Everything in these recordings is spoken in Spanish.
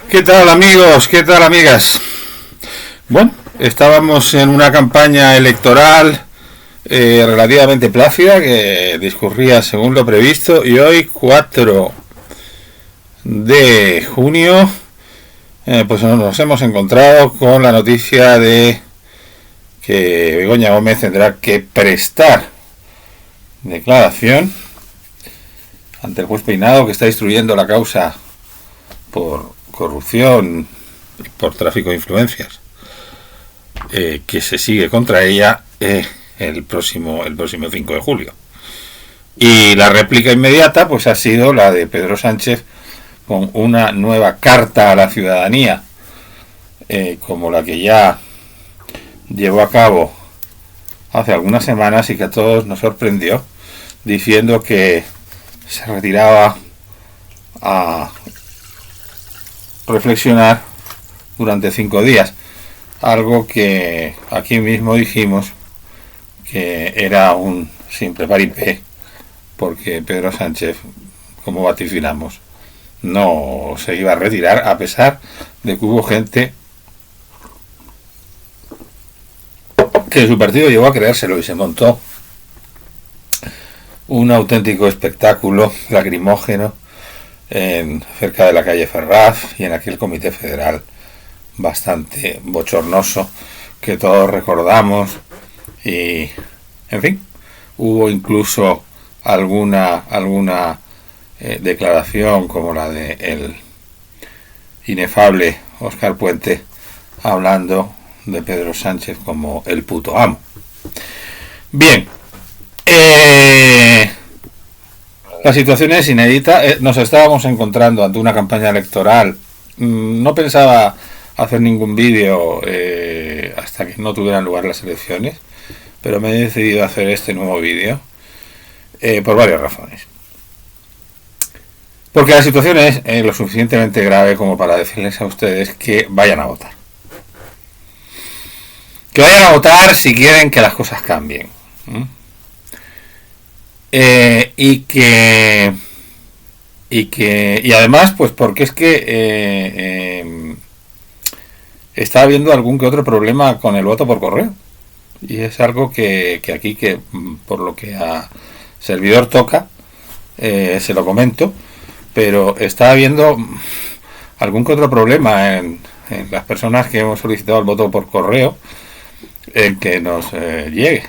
¿Qué tal amigos? ¿Qué tal amigas? Bueno, estábamos en una campaña electoral relativamente plácida que discurría según lo previsto y hoy 4 de junio pues nos hemos encontrado con la noticia de que Begoña Gómez tendrá que prestar declaración ante el juez Peinado, que está instruyendo la causa por corrupción y por tráfico de influencias que se sigue contra ella el próximo 5 de julio. Y la réplica inmediata pues ha sido la de Pedro Sánchez con una nueva carta a la ciudadanía, como la que ya llevó a cabo hace algunas semanas y que a todos nos sorprendió, diciendo que se retiraba a reflexionar durante 5 días, algo que aquí mismo dijimos que era un simple paripé, porque Pedro Sánchez, como vaticinamos, no se iba a retirar, a pesar de que hubo gente que su partido llegó a creérselo y se montó un auténtico espectáculo lacrimógeno cerca de la calle Ferraz y en aquel comité federal bastante bochornoso que todos recordamos. Y en fin, hubo incluso alguna declaración como la de el inefable Óscar Puente hablando de Pedro Sánchez como el puto amo. Bien, la situación es inédita. Nos estábamos encontrando ante una campaña electoral. No pensaba hacer ningún vídeo hasta que no tuvieran lugar las elecciones, pero me he decidido hacer este nuevo vídeo por varias razones. Porque la situación es lo suficientemente grave como para decirles a ustedes que vayan a votar. Que vayan a votar si quieren que las cosas cambien. Y además, pues porque es que está habiendo algún que otro problema con el voto por correo. Y es algo que aquí, que por lo que a servidor toca, se lo comento, pero está habiendo algún que otro problema en las personas que hemos solicitado el voto por correo, en que nos llegue.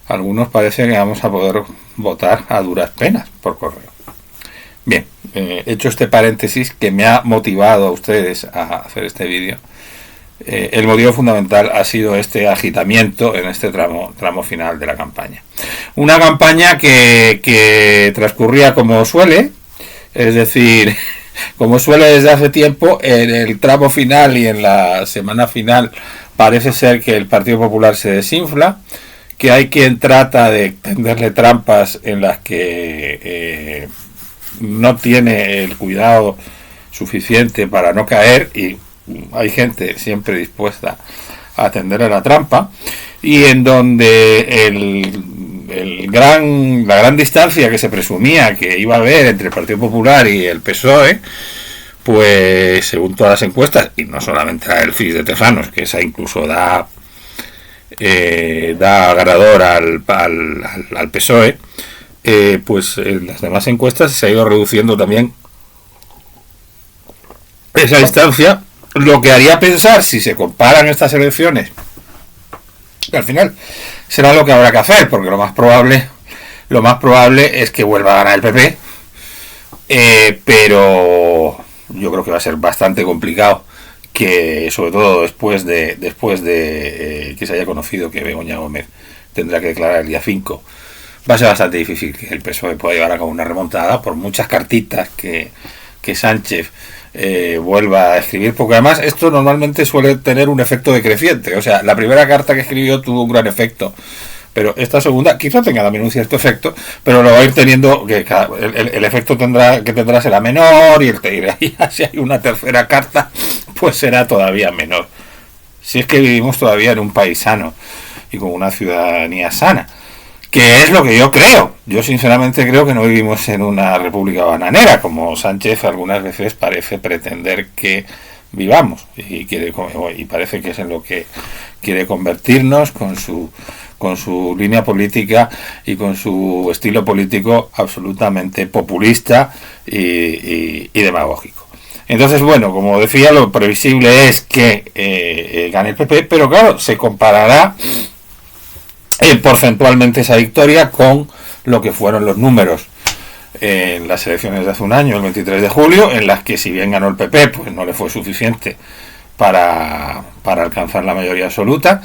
Algunos parece que vamos a poder votar a duras penas por correo. Bien, hecho este paréntesis que me ha motivado a ustedes a hacer este vídeo, el motivo fundamental ha sido este agitamiento en este tramo final de la campaña. Una campaña que transcurría como suele, es decir, como suele desde hace tiempo. En el tramo final y en la semana final parece ser que el Partido Popular se desinfla, que hay quien trata de tenderle trampas en las que no tiene el cuidado suficiente para no caer, y hay gente siempre dispuesta a atender a la trampa, y en donde la gran distancia que se presumía que iba a haber entre el Partido Popular y el PSOE, pues según todas las encuestas, y no solamente la del FIS de Tejanos, que esa incluso da ganador al PSOE, pues en las demás encuestas se ha ido reduciendo también esa distancia, lo que haría pensar, si se comparan estas elecciones, que al final será lo que habrá que hacer, porque lo más probable es que vuelva a ganar el PP, pero yo creo que va a ser bastante complicado, que sobre todo después de que se haya conocido que Begoña Gómez tendrá que declarar el día 5, va a ser bastante difícil que el PSOE pueda llevar a cabo una remontada, por muchas cartitas que Sánchez vuelva a escribir, porque además esto normalmente suele tener un efecto decreciente. O sea, la primera carta que escribió tuvo un gran efecto, pero esta segunda quizá tenga también un cierto efecto, pero lo va a ir teniendo, que el efecto que tendrá será menor, y si hay una tercera carta, pues será todavía menor. Si es que vivimos todavía en un país sano y con una ciudadanía sana, que es lo que yo creo. Yo sinceramente creo que no vivimos en una república bananera, como Sánchez algunas veces parece pretender que vivamos, y parece que es en lo que quiere convertirnos con su línea política y con su estilo político absolutamente populista y demagógico. Entonces, bueno, como decía, lo previsible es que gane el PP, pero claro, se comparará porcentualmente esa victoria con lo que fueron los números en las elecciones de hace un año, el 23 de julio, en las que si bien ganó el PP, pues no le fue suficiente para alcanzar la mayoría absoluta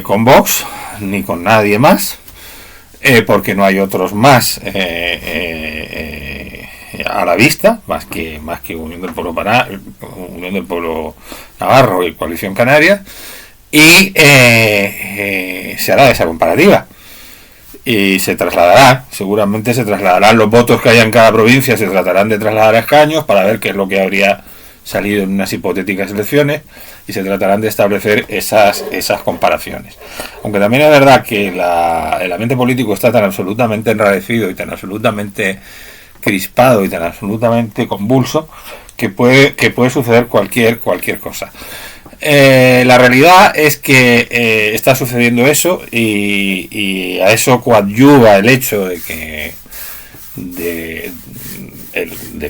con Vox, ni con nadie más, porque no hay otros más a la vista, más que Unión del Pueblo Navarro y Coalición Canaria, y se hará esa comparativa. Y seguramente se trasladarán los votos que haya en cada provincia, se tratarán de trasladar a escaños para ver qué es lo que habría salido en unas hipotéticas elecciones, y se tratarán de establecer esas comparaciones. Aunque también es verdad que el ambiente político está tan absolutamente enrarecido y tan absolutamente crispado y tan absolutamente convulso que puede suceder cualquier cosa. La realidad es que está sucediendo eso, y a eso coadyuva el hecho de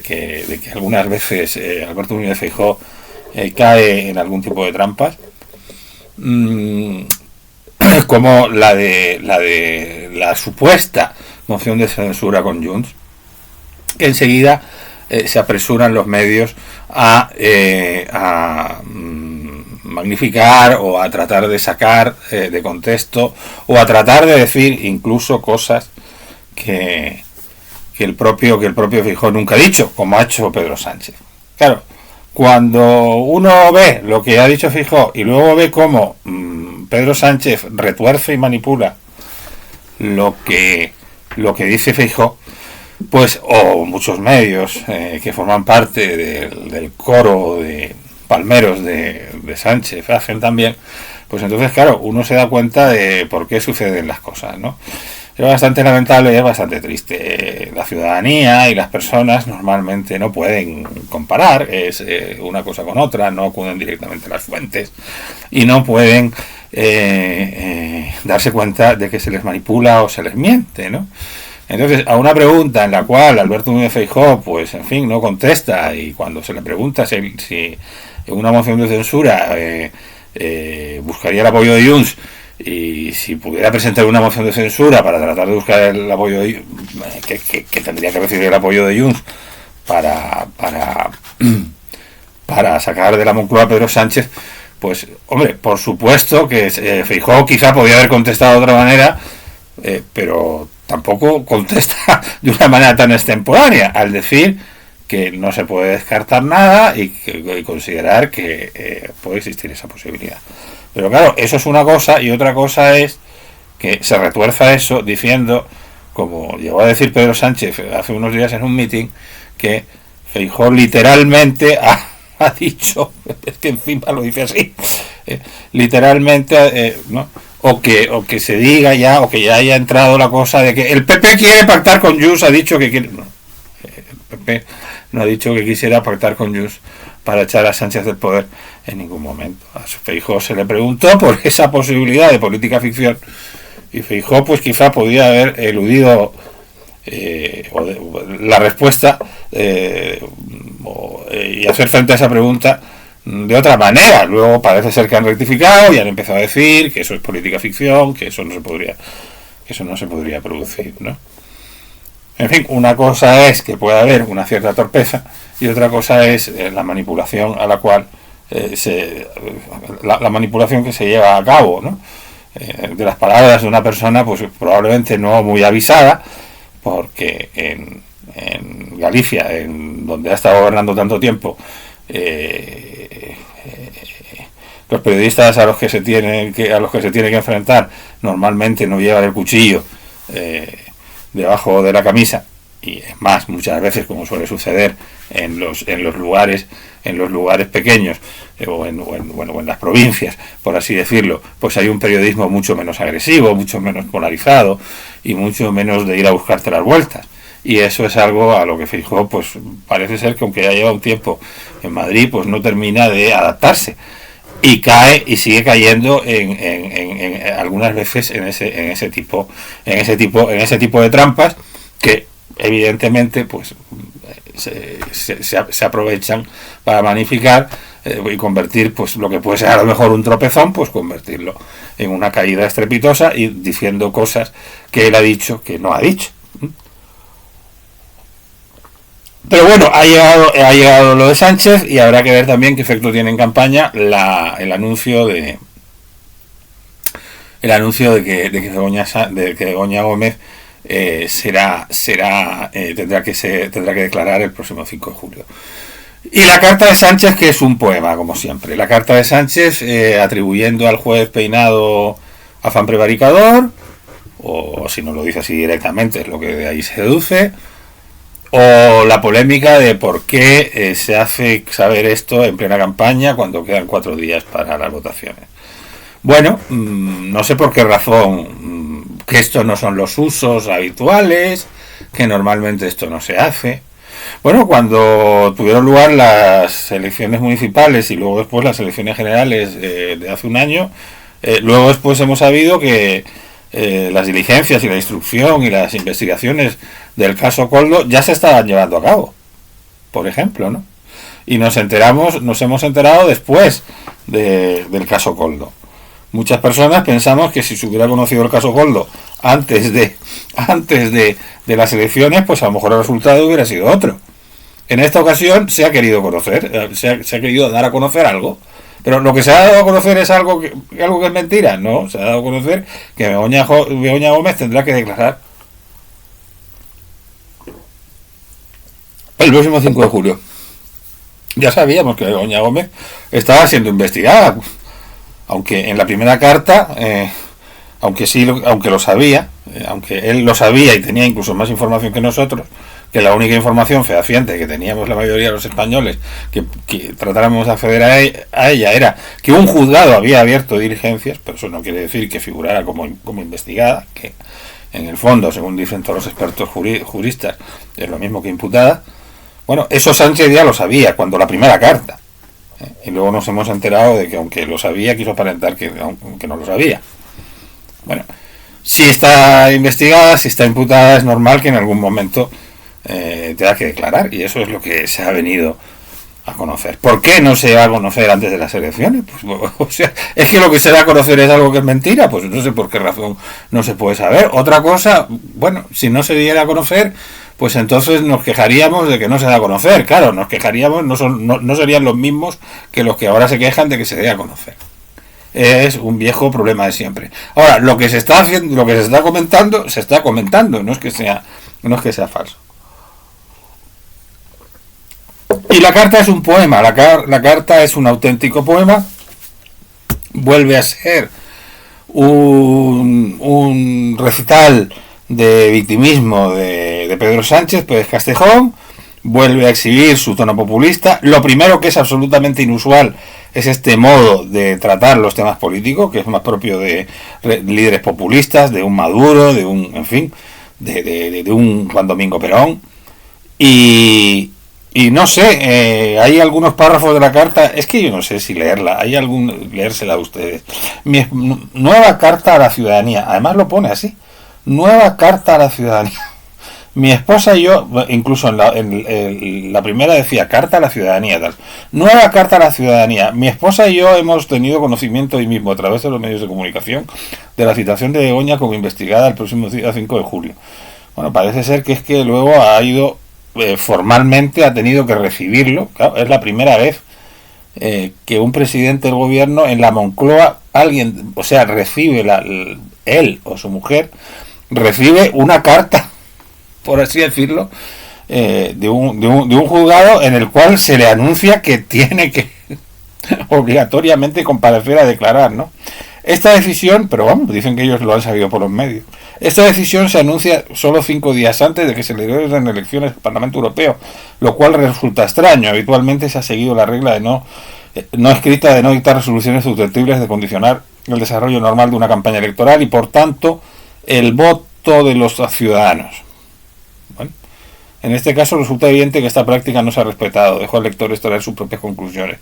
que algunas veces Alberto Núñez Feijóo cae en algún tipo de trampas, como la de la supuesta moción de censura con Junts, que enseguida se apresuran los medios a magnificar o a tratar de sacar de contexto, o a tratar de decir incluso cosas que el propio Feijóo nunca ha dicho, como ha hecho Pedro Sánchez. Claro, cuando uno ve lo que ha dicho Feijóo y luego ve cómo Pedro Sánchez retuerce y manipula lo que dice Feijóo, pues, o muchos medios que forman parte del coro de palmeros de Sánchez hacen también, pues entonces claro, uno se da cuenta de por qué suceden las cosas, ¿no? Es bastante lamentable y es bastante triste. La ciudadanía y las personas normalmente no pueden comparar una cosa con otra, no acuden directamente a las fuentes y no pueden darse cuenta de que se les manipula o se les miente, ¿no? Entonces, a una pregunta en la cual Alberto Núñez Feijóo, pues en fin, no contesta, y cuando se le pregunta si en una moción de censura buscaría el apoyo de Junts, y si pudiera presentar una moción de censura para tratar de buscar el apoyo de que tendría que recibir el apoyo de Junts para sacar de la Moncloa a Pedro Sánchez, pues hombre, por supuesto que Feijóo quizá podía haber contestado de otra manera, pero tampoco contesta de una manera tan extemporánea, al decir que no se puede descartar nada y considerar que puede existir esa posibilidad. Pero claro, eso es una cosa, y otra cosa es que se retuerza eso diciendo, como llegó a decir Pedro Sánchez hace unos días en un meeting, que Feijóo literalmente ha dicho, es que encima lo dice así, literalmente, ¿no? O que se diga ya, o que ya haya entrado la cosa de que el PP quiere pactar con Junts, ha dicho que quiere... No, el PP no ha dicho que quisiera pactar con Junts para echar a Sánchez del poder en ningún momento. A Feijóo se le preguntó por esa posibilidad de política ficción, y Feijóo pues quizá podía haber eludido la respuesta y hacer frente a esa pregunta de otra manera. Luego parece ser que han rectificado y han empezado a decir que eso es política ficción, que eso no se podría producir, ¿no? En fin, una cosa es que pueda haber una cierta torpeza, y otra cosa es la manipulación a la cual la manipulación que se lleva a cabo, ¿no? De las palabras de una persona pues probablemente no muy avisada, porque en Galicia, en donde ha estado gobernando tanto tiempo, los periodistas a los que se tienen que enfrentar normalmente no llevan el cuchillo debajo de la camisa, y es más, muchas veces, como suele suceder en los lugares pequeños, o en las provincias, por así decirlo, pues hay un periodismo mucho menos agresivo, mucho menos polarizado y mucho menos de ir a buscarte las vueltas. Y eso es algo a lo que Feijóo, pues parece ser que aunque ya lleva un tiempo en Madrid, pues no termina de adaptarse y cae y sigue cayendo en algunas veces en ese tipo de trampas que evidentemente pues se aprovechan para magnificar y convertir pues lo que puede ser a lo mejor un tropezón, pues convertirlo en una caída estrepitosa y diciendo cosas que él ha dicho que no ha dicho. Pero bueno, ha llegado lo de Sánchez y habrá que ver también qué efecto tiene en campaña el anuncio de que Begoña Gómez tendrá que declarar el próximo 5 de julio. Y la carta de Sánchez, que es un poema, como siempre. La carta de Sánchez atribuyendo al juez Peinado afán prevaricador, o si no lo dice así directamente, es lo que de ahí se deduce. O la polémica de por qué se hace saber esto en plena campaña cuando quedan 4 días para las votaciones. Bueno, no sé por qué razón, que estos no son los usos habituales, que normalmente esto no se hace. Bueno, cuando tuvieron lugar las elecciones municipales y luego después las elecciones generales de hace un año, luego después hemos sabido que las diligencias y la instrucción y las investigaciones del caso Koldo ya se estaban llevando a cabo, por ejemplo, ¿no? Y nos hemos enterado después del caso Koldo. Muchas personas pensamos que si se hubiera conocido el caso Koldo antes de las elecciones, pues a lo mejor el resultado hubiera sido otro. En esta ocasión se ha querido conocer, se ha querido dar a conocer algo. Pero lo que se ha dado a conocer es algo que es mentira, ¿no? Se ha dado a conocer que Begoña Gómez tendrá que declarar el próximo 5 de julio. Ya sabíamos que Begoña Gómez estaba siendo investigada, aunque en la primera carta, aunque lo sabía, aunque él lo sabía y tenía incluso más información que nosotros, que la única información fehaciente que teníamos la mayoría de los españoles que tratáramos de acceder a ella era que un juzgado había abierto diligencias, pero eso no quiere decir que figurara como investigada, que en el fondo, según dicen todos los expertos juristas, es lo mismo que imputada. Bueno, eso Sánchez ya lo sabía cuando la primera carta, y luego nos hemos enterado de que aunque lo sabía, quiso aparentar que no lo sabía. Bueno, si está investigada, si está imputada, es normal que en algún momento tenga que declarar, y eso es lo que se ha venido a conocer. ¿Por qué no se va a conocer antes de las elecciones? Pues, o sea, es que lo que se da a conocer es algo que es mentira, pues no sé por qué razón no se puede saber. Otra cosa, bueno, si no se diera a conocer, pues entonces nos quejaríamos de que no se da a conocer. Claro, nos quejaríamos, no serían los mismos que los que ahora se quejan de que se dé a conocer. Es un viejo problema de siempre. Ahora, lo que se está comentando, no es que sea falso. Y la carta es un poema, la carta es un auténtico poema, vuelve a ser un recital de victimismo de Pedro Sánchez, Pérez Castejón, vuelve a exhibir su tono populista. Lo primero que es absolutamente inusual es este modo de tratar los temas políticos, que es más propio de líderes populistas, de un Maduro, de un Juan Domingo Perón. Y no sé, hay algunos párrafos de la carta, es que yo no sé si leérsela a ustedes. Nueva carta a la ciudadanía, además lo pone así, nueva carta a la ciudadanía. Mi esposa y yo, incluso en la primera decía carta a la ciudadanía, tal. Nueva carta a la ciudadanía. Mi esposa y yo hemos tenido conocimiento hoy mismo, a través de los medios de comunicación, de la citación de Begoña como investigada el próximo día 5 de julio. Bueno, parece ser que es que luego ha ido... formalmente ha tenido que recibirlo. Claro, es la primera vez que un presidente del gobierno en la Moncloa, recibe él o su mujer recibe una carta, por así decirlo, de un juzgado en el cual se le anuncia que tiene que obligatoriamente comparecer a declarar, ¿no? Esta decisión, pero vamos, dicen que ellos lo han sabido por los medios, Esta decisión se anuncia solo 5 días antes de que se celebren elecciones al Parlamento Europeo, lo cual resulta extraño. Habitualmente se ha seguido la regla de no escrita de no dictar resoluciones susceptibles de condicionar el desarrollo normal de una campaña electoral y, por tanto, el voto de los ciudadanos. Bueno, en este caso resulta evidente que esta práctica no se ha respetado. Dejo al lector extraer sus propias conclusiones.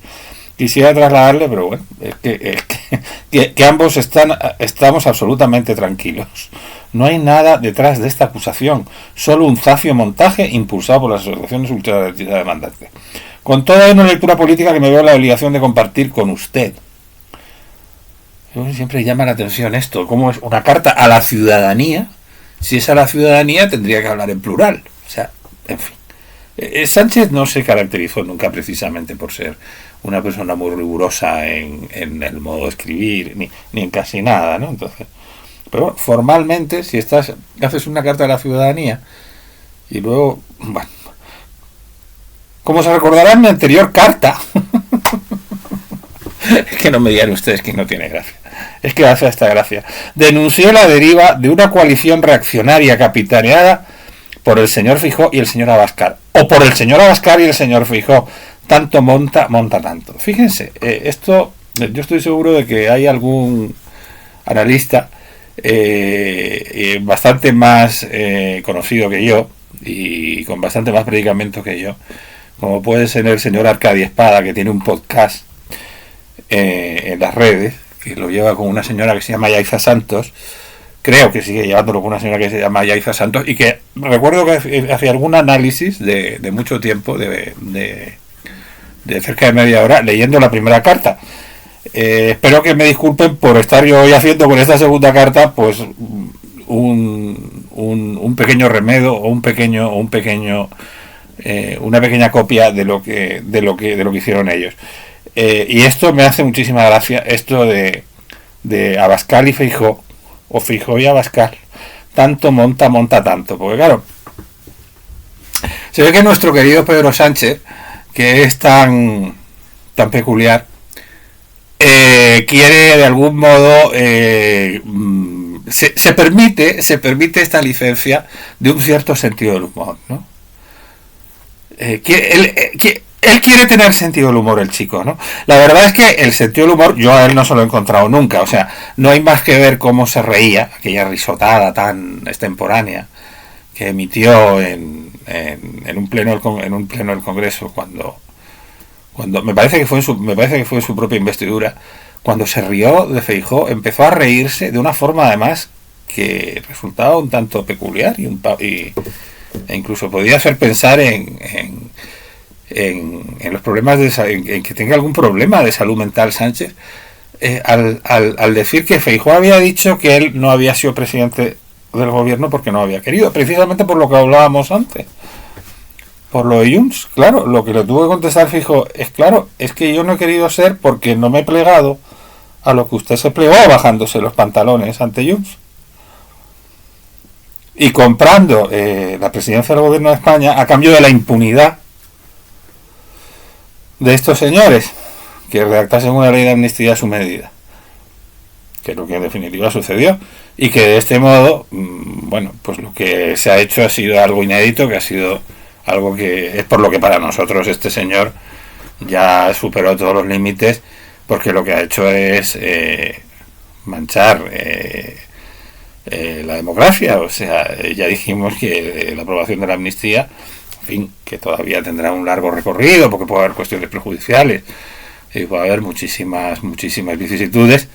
Quisiera trasladarle, pero bueno, que ambos estamos absolutamente tranquilos. No hay nada detrás de esta acusación, solo un zafio montaje impulsado por las asociaciones ultrademandantes. Con toda una lectura política que me veo la obligación de compartir con usted. Siempre llama la atención esto, cómo es una carta a la ciudadanía. Si es a la ciudadanía tendría que hablar en plural. O sea, en fin. Sánchez no se caracterizó nunca precisamente por ser una persona muy rigurosa en el modo de escribir, ni en casi nada, ¿no? Entonces, pero bueno, formalmente, si haces una carta a la ciudadanía y luego, bueno, como se recordará en mi anterior carta, es que no me digan ustedes que no tiene gracia, es que hace esta gracia, denuncié la deriva de una coalición reaccionaria capitaneada por el señor Feijóo y el señor Abascal, o por el señor Abascal y el señor Feijóo. Tanto monta tanto. Fíjense, esto, yo estoy seguro de que hay algún analista bastante más conocido que yo y con bastante más predicamento que yo, como puede ser el señor Arcadi Espada, que tiene un podcast en las redes, que lo lleva con una señora que se llama Yaiza Santos. Creo que sigue llevándolo con una señora que se llama Yaiza Santos, y que recuerdo que hacía algún análisis de mucho tiempo, de cerca de media hora, leyendo la primera carta. Espero que me disculpen por estar yo hoy haciendo con esta segunda carta pues un pequeño remedio o una pequeña copia de lo que hicieron ellos. Y esto me hace muchísima gracia, esto de Abascal y Feijóo, o Feijóo y Abascal, tanto monta tanto, porque claro, se ve que nuestro querido Pedro Sánchez, que es tan peculiar, quiere de algún modo se permite esta licencia de un cierto sentido del humor, ¿no? Él quiere tener sentido del humor, el chico, ¿no? La verdad es que el sentido del humor yo a él no se lo he encontrado nunca. O sea, no hay más que ver cómo se reía, aquella risotada tan extemporánea que emitió en un pleno del Congreso cuando me parece que fue en su propia investidura, cuando se rió de Feijóo. Empezó a reírse de una forma además que resultaba un tanto peculiar e incluso podía hacer pensar en los problemas en que tenga algún problema de salud mental Sánchez, al decir que Feijóo había dicho que él no había sido presidente del gobierno porque no había querido, precisamente por lo que hablábamos antes, por lo de Junts. Claro, lo que le tuvo que contestar Feijóo es que yo no he querido ser porque no me he plegado a lo que usted se plegó bajándose los pantalones ante Junts y comprando la presidencia del gobierno de España a cambio de la impunidad de estos señores que redactasen una ley de amnistía a su medida, que es lo que en definitiva sucedió, y que de este modo, bueno, pues lo que se ha hecho ha sido algo inédito, que ha sido algo que es por lo que para nosotros este señor ya superó todos los límites, porque lo que ha hecho es manchar la democracia. O sea, ya dijimos que la aprobación de la amnistía, en fin, que todavía tendrá un largo recorrido, porque puede haber cuestiones prejudiciales y puede haber muchísimas vicisitudes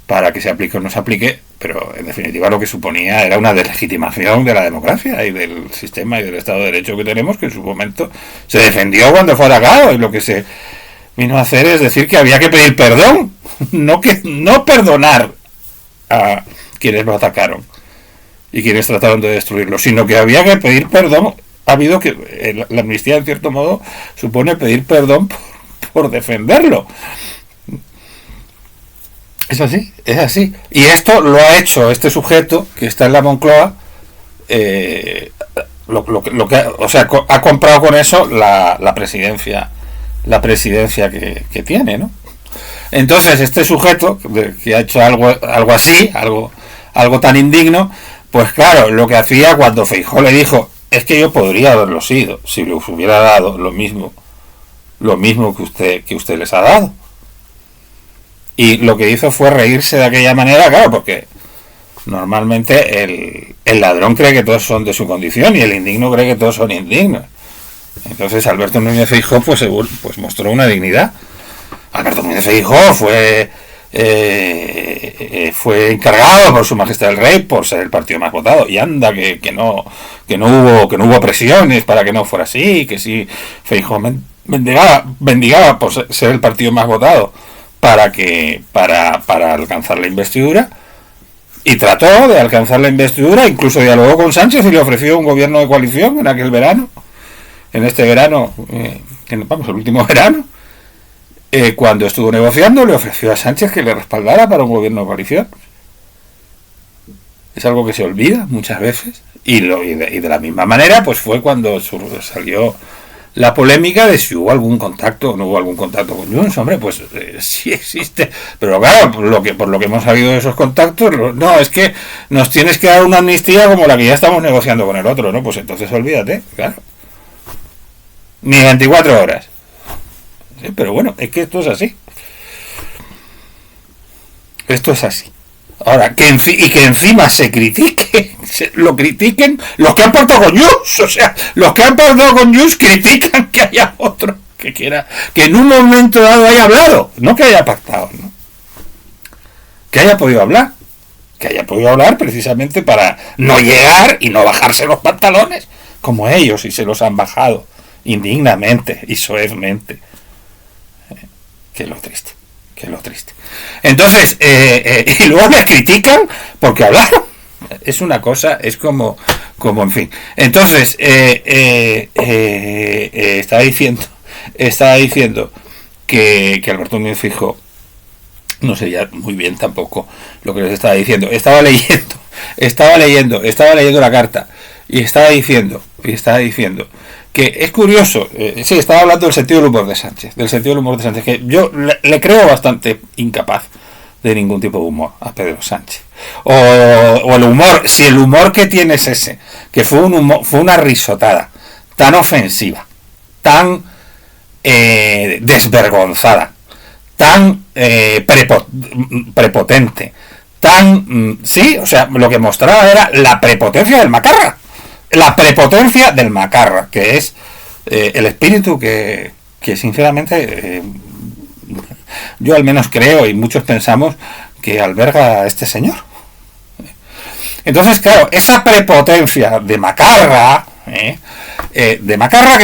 para que se aplique o no se aplique, pero en definitiva lo que suponía era una deslegitimación de la democracia y del sistema y del Estado de Derecho que tenemos, que en su momento se defendió cuando fue atacado, y lo que se vino a hacer es decir que había que pedir perdón, no perdonar a quienes lo atacaron y quienes trataron de destruirlo, sino que había que pedir perdón. Ha habido que la amnistía, en cierto modo, supone pedir perdón por defenderlo. Es así. Y esto lo ha hecho este sujeto que está en la Moncloa, o sea, ha comprado con eso la presidencia que tiene, ¿no? Entonces este sujeto que ha hecho algo así, algo tan indigno, Pues claro, lo que hacía cuando Feijóo le dijo, es que yo podría haberlo sido, si les hubiera dado lo mismo que usted les ha dado. Y lo que hizo fue reírse de aquella manera, claro, porque normalmente el ladrón cree que todos son de su condición y el indigno cree que todos son indignos. Entonces Alberto Núñez Feijóo pues mostró una dignidad. Alberto Núñez Feijóo fue encargado por Su Majestad el Rey por ser el partido más votado, y anda que no hubo presiones para que no fuera así, que si Feijóo mendigaba por ser el partido más votado para alcanzar la investidura, y trató de alcanzar la investidura, incluso dialogó con Sánchez y le ofreció un gobierno de coalición en aquel verano, en este verano, el último verano. Cuando estuvo negociando, le ofreció a Sánchez que le respaldara para un gobierno de coalición. Es algo que se olvida muchas veces. Y de la misma manera, pues fue cuando salió la polémica de si hubo algún contacto o no hubo algún contacto con Junts. Hombre, pues sí existe. Pero claro, por lo que hemos sabido de esos contactos, no, es que nos tienes que dar una amnistía como la que ya estamos negociando con el otro, ¿no? Pues entonces olvídate, claro. Ni 24 horas. Sí, pero bueno, es que esto es así. Esto es así. Ahora, que encima se critique, lo critiquen los que han pactado con Junts. O sea, los que han pactado con Junts critican que haya otro que quiera, que en un momento dado haya hablado, no que haya pactado, ¿no? Que haya podido hablar. Que haya podido hablar precisamente para no llegar y no bajarse los pantalones, como ellos, y se los han bajado indignamente y soezmente. Que es lo triste. Entonces, y luego me critican porque hablaron. Es una cosa, es como en fin. Entonces, estaba diciendo que Alberto Núñez Feijóo no sería muy bien tampoco lo que les estaba diciendo. Estaba leyendo la carta y estaba diciendo que es curioso, sí, estaba hablando del sentido del humor de Sánchez, que yo le creo bastante incapaz de ningún tipo de humor a Pedro Sánchez. O el humor, si el humor que tiene es ese, que fue una risotada tan ofensiva, tan desvergonzada, tan prepotente, tan sí, o sea, lo que mostraba era la prepotencia del macarra. La prepotencia del macarra, que es el espíritu que sinceramente yo al menos creo y muchos pensamos que alberga a este señor. Entonces, claro, esa prepotencia de macarra, que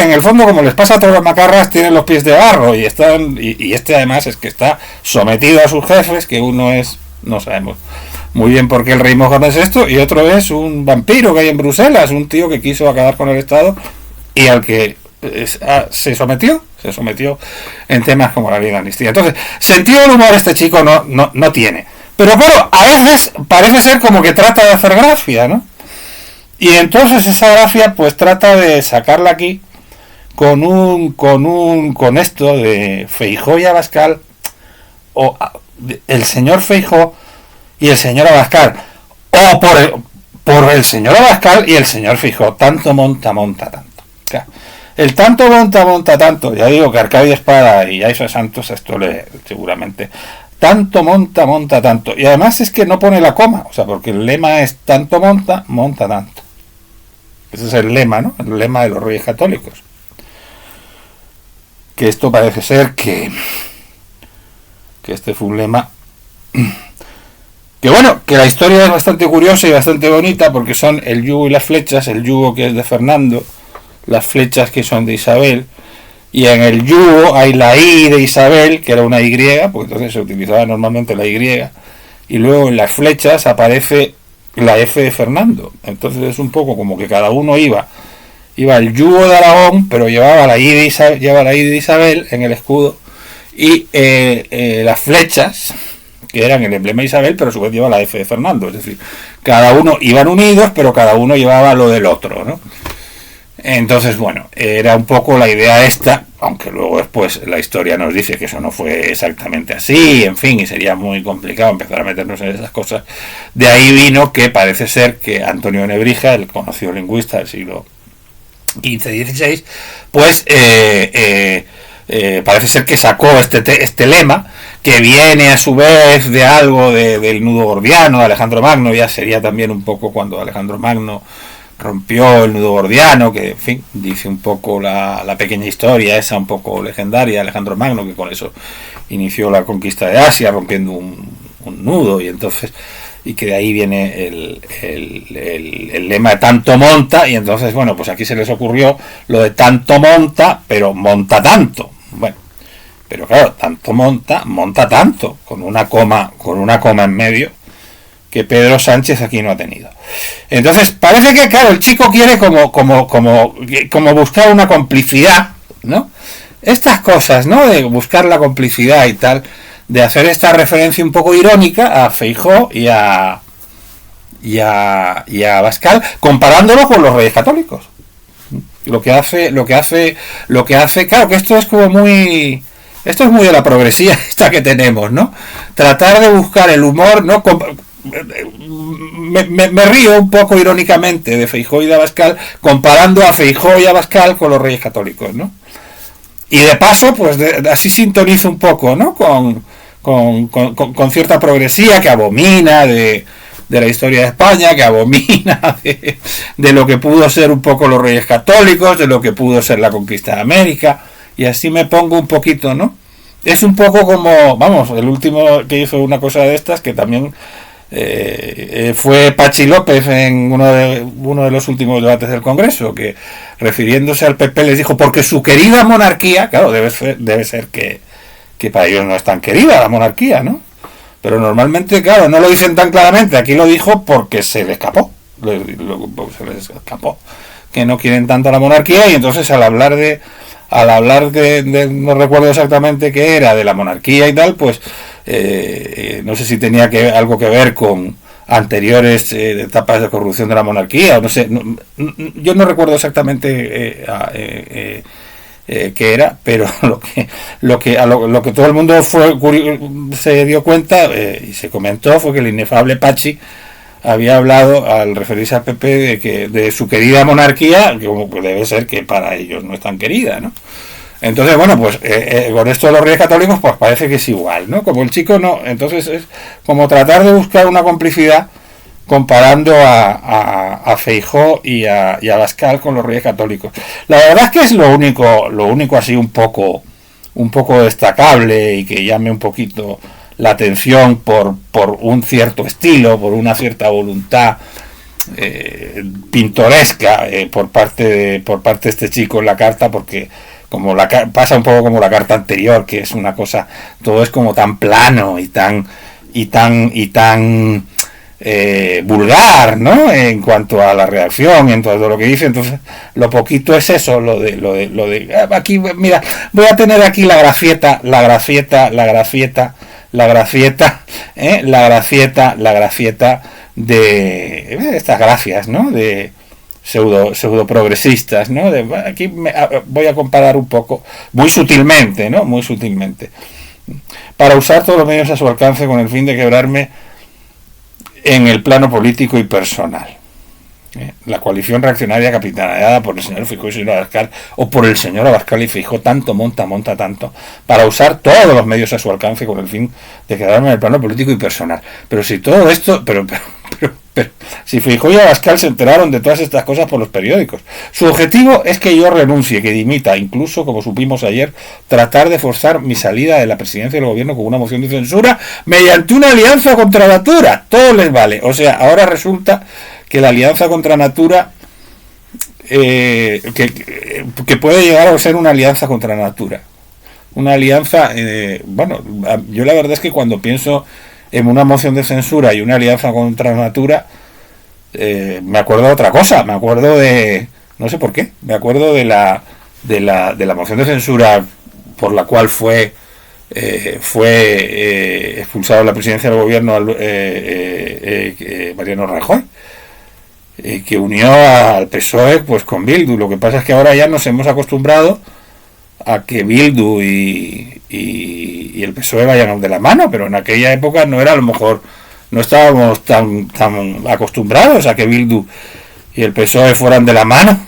en el fondo, como les pasa a todos los macarras, tienen los pies de barro y este además es que está sometido a sus jefes, que uno es, no sabemos muy bien por qué el rey Mohamed es esto, y otro es un vampiro que hay en Bruselas, un tío que quiso acabar con el Estado y al que se sometió en temas como la ley de amnistía. Entonces, sentido del humor este chico no tiene. Pero claro, a veces parece ser como que trata de hacer gracia, ¿no? Y entonces esa gracia pues trata de sacarla aquí con esto de Feijóo y Abascal, o el señor Feijóo y el señor Abascal, o por el señor Abascal y el señor Feijóo. Tanto monta tanto. O sea, el tanto monta tanto, ya digo que Arcadio Espada y Aiso Santos esto seguramente, tanto monta tanto, y además es que no pone la coma, o sea, porque el lema es tanto monta tanto. Ese es el lema, ¿no? El lema de los Reyes Católicos. Que esto parece ser que este fue un lema que bueno, que la historia es bastante curiosa y bastante bonita, porque son el yugo y las flechas, el yugo que es de Fernando, las flechas que son de Isabel, y en el yugo hay la I de Isabel, que era una Y, porque entonces se utilizaba normalmente la Y, y luego en las flechas aparece la F de Fernando. Entonces es un poco como que cada uno iba el yugo de Aragón, pero llevaba la I de Isabel en el escudo, y las flechas, que eran el emblema de Isabel, pero a su vez lleva la F de Fernando. Es decir, cada uno iban unidos, pero cada uno llevaba lo del otro, ¿no? Entonces, bueno, era un poco la idea esta, aunque luego después la historia nos dice que eso no fue exactamente así, en fin, y sería muy complicado empezar a meternos en esas cosas. De ahí vino que parece ser que Antonio Nebrija, el conocido lingüista del siglo XV-XVI, pues parece ser que sacó este lema, que viene a su vez de algo del nudo gordiano de Alejandro Magno. Ya sería también un poco cuando Alejandro Magno rompió el nudo gordiano, que en fin, dice un poco la pequeña historia esa un poco legendaria de Alejandro Magno, que con eso inició la conquista de Asia, rompiendo un nudo, y entonces, y que de ahí viene el lema de tanto monta, y entonces, bueno, pues aquí se les ocurrió lo de tanto monta, pero monta tanto. Bueno, pero claro, tanto monta tanto, con una coma en medio, que Pedro Sánchez aquí no ha tenido. Entonces, parece que, claro, el chico quiere como buscar una complicidad, ¿no? Estas cosas, ¿no? De buscar la complicidad y tal, de hacer esta referencia un poco irónica a Feijóo y a Abascal, comparándolo con los Reyes Católicos. Lo que hace, claro, que esto es como muy... Esto es muy de la progresía esta que tenemos, ¿no? Tratar de buscar el humor, ¿no? Me río un poco irónicamente de Feijóo y de Abascal, comparando a Feijóo y Abascal con los Reyes Católicos, ¿no? Y de paso, pues así sintonizo un poco, ¿no? Con cierta progresía que abomina de la historia de España, que abomina de lo que pudo ser un poco los Reyes Católicos, de lo que pudo ser la conquista de América, y así me pongo un poquito, ¿no? Es un poco como, vamos, el último que hizo una cosa de estas, que también fue Pachi López en uno de los últimos debates del Congreso, que refiriéndose al PP les dijo, porque su querida monarquía, claro, debe ser que para ellos no es tan querida la monarquía, ¿no? Pero normalmente, claro, no lo dicen tan claramente, aquí lo dijo porque se le escapó, se les escapó, que no quieren tanto la monarquía, y entonces al hablar de no recuerdo exactamente qué era, de la monarquía y tal, pues no sé si tenía algo que ver con anteriores etapas de corrupción de la monarquía, o no sé, yo no recuerdo exactamente qué era, pero lo que todo el mundo se dio cuenta y se comentó fue que el inefable Pachi había hablado al referirse al PP de su querida monarquía, que como debe ser que para ellos no es tan querida, ¿no? Entonces, bueno, pues con esto de los Reyes Católicos, pues parece que es igual, ¿no? Como el chico no, entonces es como tratar de buscar una complicidad comparando a Feijóo y a Abascal con los Reyes Católicos. La verdad es que es lo único así un poco destacable y que llame un poquito la atención por un cierto estilo, por una cierta voluntad pintoresca por parte de este chico en la carta, porque como pasa un poco como la carta anterior, que es una cosa, todo es como tan plano y tan vulgar, ¿no? En cuanto a la redacción y en todo lo que dice. Entonces, lo poquito es eso, lo de aquí, mira, voy a tener aquí la grafieta de estas gracias, ¿no? De pseudo progresistas, ¿no? Aquí voy a comparar un poco, muy sutilmente, ¿no? Muy sutilmente, para usar todos los medios a su alcance con el fin de quebrarme en el plano político y personal. La coalición reaccionaria capitaneada por el señor Feijóo y el señor Abascal, o por el señor Abascal y Feijóo, tanto monta tanto, para usar todos los medios a su alcance con el fin de quedarme en el plano político y personal. Pero si todo esto, pero si Feijóo y Abascal se enteraron de todas estas cosas por los periódicos, su objetivo es que yo renuncie, que dimita, incluso, como supimos ayer, tratar de forzar mi salida de la presidencia del gobierno con una moción de censura mediante una alianza contra Natura. Todo les vale. O sea, ahora resulta que la alianza contra Natura, que puede llegar a ser una alianza contra Natura. Una alianza, bueno, yo la verdad es que cuando pienso en una moción de censura y una alianza contra Natura, me acuerdo de otra cosa, me acuerdo de, no sé por qué, me acuerdo de la moción de censura por la cual fue expulsado de la presidencia del gobierno Mariano Rajoy. que unió al PSOE pues con Bildu. Lo que pasa es que ahora ya nos hemos acostumbrado a que Bildu y el PSOE vayan de la mano, pero en aquella época no era, a lo mejor no estábamos tan acostumbrados a que Bildu y el PSOE fueran de la mano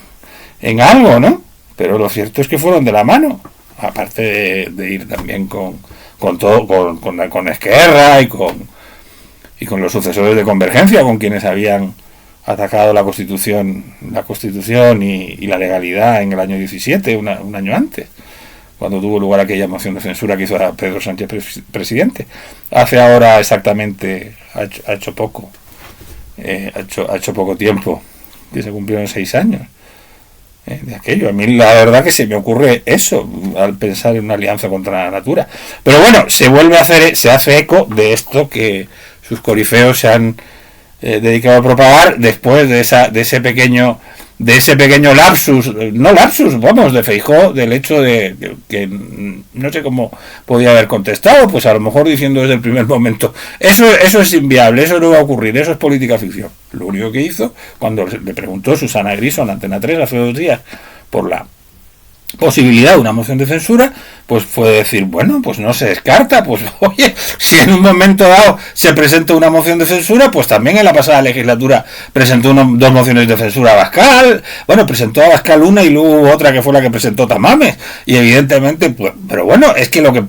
en algo, ¿no? Pero lo cierto es que fueron de la mano, aparte de ir también con todo, con Esquerra y con los sucesores de Convergencia, con quienes habían atacado la Constitución y la legalidad en el año 17, un año antes, cuando tuvo lugar aquella moción de censura que hizo a Pedro Sánchez presidente. Hace ahora exactamente, ha hecho poco tiempo, que se cumplieron 6 años de aquello. A mí la verdad que se me ocurre eso al pensar en una alianza contra la natura. Pero bueno, se hace eco de esto que sus corifeos se han dedicado a propagar después de ese pequeño lapsus, de Feijóo, del hecho de que no sé cómo podía haber contestado, pues a lo mejor diciendo desde el primer momento, eso es inviable, eso no va a ocurrir, eso es política ficción. Lo único que hizo, cuando le preguntó Susana Griso en Antena 3 hace 2 días por la posibilidad de una moción de censura, pues fue decir, bueno, pues no se descarta, pues oye, si en un momento dado se presenta una moción de censura, pues también en la pasada legislatura presentó 2 mociones de censura a Abascal, bueno, presentó a Abascal una y luego otra que fue la que presentó Tamames, y evidentemente, pues, pero bueno, es que lo que,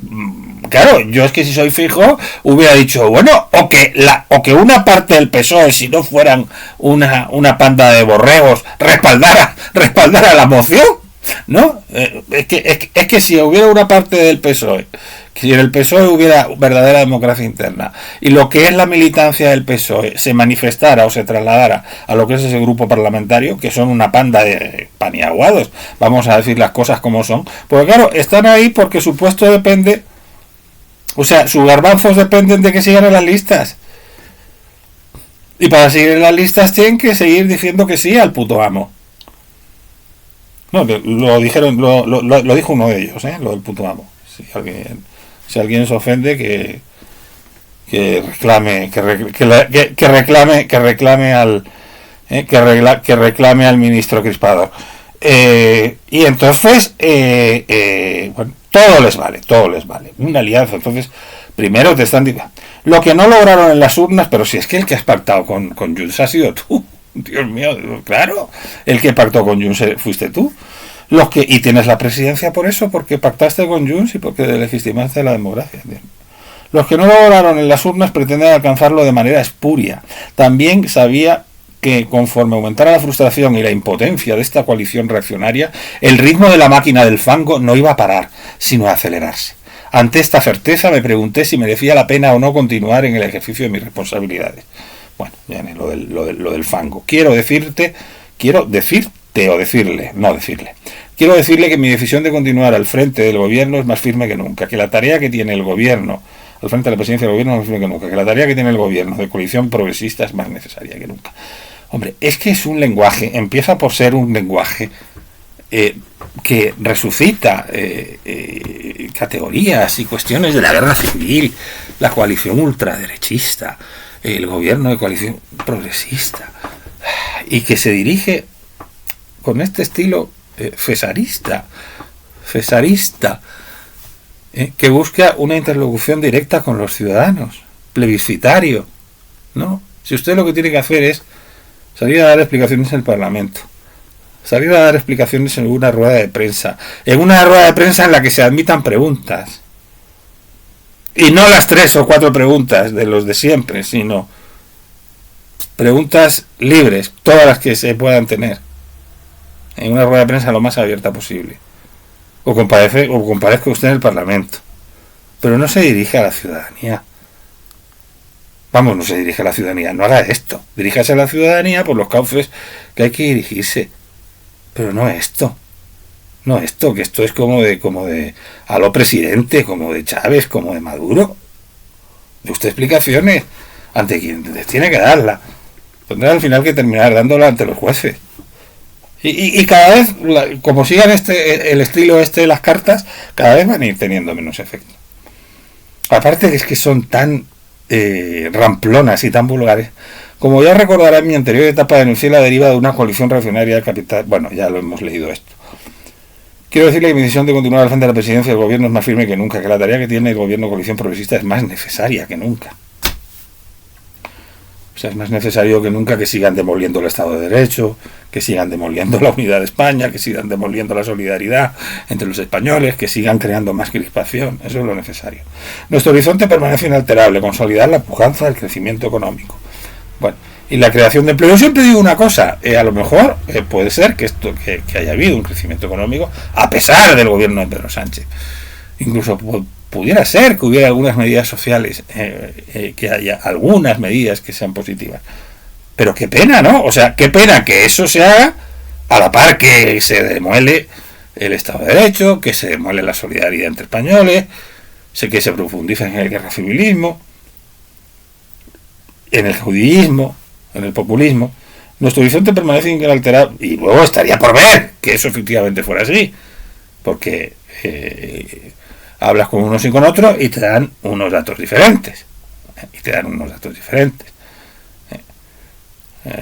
claro, yo es que si soy Feijóo hubiera dicho, bueno, o que una parte del PSOE, si no fueran una panda de borregos, respaldara la moción, ¿no? Es que si hubiera una parte del PSOE, si en el PSOE hubiera verdadera democracia interna y lo que es la militancia del PSOE se manifestara o se trasladara a lo que es ese grupo parlamentario, que son una panda de paniaguados, vamos a decir las cosas como son, porque claro, están ahí porque su puesto depende, o sea, sus garbanzos dependen de que sigan en las listas, y para seguir en las listas tienen que seguir diciendo que sí al puto amo. No, lo dijo uno de ellos, lo del puto amo. Si alguien se ofende, que reclame al ministro Crispador. Y entonces, bueno, todo les vale. Una alianza. Entonces, primero te están diciendo lo que no lograron en las urnas, pero si es que el que has pactado con Junts ha sido tú. Dios mío, claro, el que pactó con Junts fuiste tú. Y tienes la presidencia por eso, porque pactaste con Junts y porque legitimaste la democracia. Los que no lograron en las urnas pretenden alcanzarlo de manera espuria. También sabía que conforme aumentara la frustración y la impotencia de esta coalición reaccionaria, el ritmo de la máquina del fango no iba a parar, sino a acelerarse. Ante esta certeza me pregunté si merecía la pena o no continuar en el ejercicio de mis responsabilidades. Bueno, ya lo del fango. Quiero decirle que mi decisión de continuar al frente del gobierno es más firme que nunca, que la tarea que tiene el gobierno, al frente de la presidencia del gobierno es más firme que nunca, que la tarea que tiene el gobierno de coalición progresista es más necesaria que nunca. Hombre, es que es un lenguaje, empieza por ser un lenguaje que resucita categorías y cuestiones de la guerra civil, la coalición ultraderechista, el gobierno de coalición progresista, y que se dirige con este estilo cesarista, que busca una interlocución directa con los ciudadanos, plebiscitario, ¿no? Si usted lo que tiene que hacer es salir a dar explicaciones en el Parlamento, salir a dar explicaciones en una rueda de prensa, en la que se admitan preguntas, y no las 3 o 4 preguntas de los de siempre, sino preguntas libres, todas las que se puedan tener, en una rueda de prensa lo más abierta posible, o comparezca usted en el Parlamento, pero no se dirige a la ciudadanía. Vamos, no se dirige a la ciudadanía, no haga esto, diríjase a la ciudadanía por los cauces que hay que dirigirse, pero no esto, que esto es como de a lo presidente, como de Chávez, como de Maduro. De usted explicaciones ante quien tiene que darla, tendrá al final que terminar dándola ante los jueces. Y cada vez, como sigan el estilo de las cartas, cada vez van a ir teniendo menos efecto. Aparte es que son tan ramplonas y tan vulgares. Como ya recordará, en mi anterior etapa denuncié la deriva de una coalición reaccionaria del capital. Bueno, ya lo hemos leído esto. Quiero decirle que mi decisión de continuar al frente de la presidencia del gobierno es más firme que nunca, que la tarea que tiene el gobierno de coalición progresista es más necesaria que nunca. O sea, es más necesario que nunca que sigan demoliendo el Estado de Derecho, que sigan demoliendo la unidad de España, que sigan demoliendo la solidaridad entre los españoles, que sigan creando más crispación. Eso es lo necesario. Nuestro horizonte permanece inalterable, consolidar la pujanza del crecimiento económico. Bueno, y la creación de empleo. Yo siempre digo una cosa, a lo mejor puede ser que haya habido un crecimiento económico a pesar del gobierno de Pedro Sánchez. Incluso pudiera ser que hubiera algunas medidas sociales, que haya algunas medidas que sean positivas. Pero qué pena, ¿no? O sea, qué pena que eso se haga a la par que se demuele el Estado de Derecho, que se demuele la solidaridad entre españoles, que se profundiza en el guerra civilismo, en el judaísmo, en el populismo. Nuestro horizonte permanece inalterable, y luego estaría por ver que eso efectivamente fuera así, porque hablas con unos y con otros y te dan unos datos diferentes.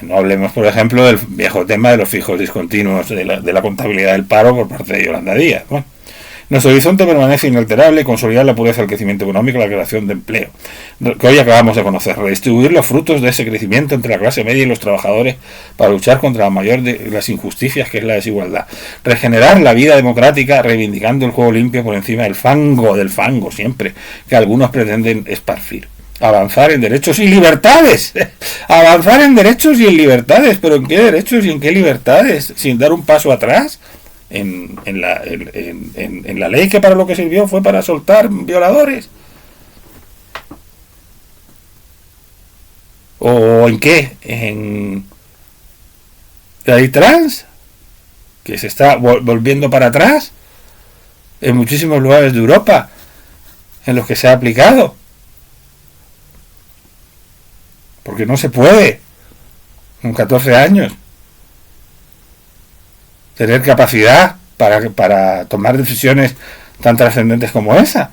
No hablemos, por ejemplo, del viejo tema de los fijos discontinuos de la contabilidad del paro por parte de Yolanda Díaz. Bueno, nuestro horizonte permanece inalterable, consolidar la pureza del crecimiento económico y la creación de empleo, que hoy acabamos de conocer, redistribuir los frutos de ese crecimiento entre la clase media y los trabajadores para luchar contra la mayor de las injusticias, que es la desigualdad, regenerar la vida democrática reivindicando el juego limpio por encima del fango siempre, que algunos pretenden esparcir. Avanzar en derechos y libertades. Avanzar en derechos y en libertades. ¿Pero en qué derechos y en qué libertades? Sin dar un paso atrás en la ley que para lo que sirvió fue para soltar violadores. ¿O en qué? En la ley trans, que se está volviendo para atrás en muchísimos lugares de Europa en los que se ha aplicado. Porque no se puede, con 14 años, tener capacidad para tomar decisiones tan trascendentes como esa.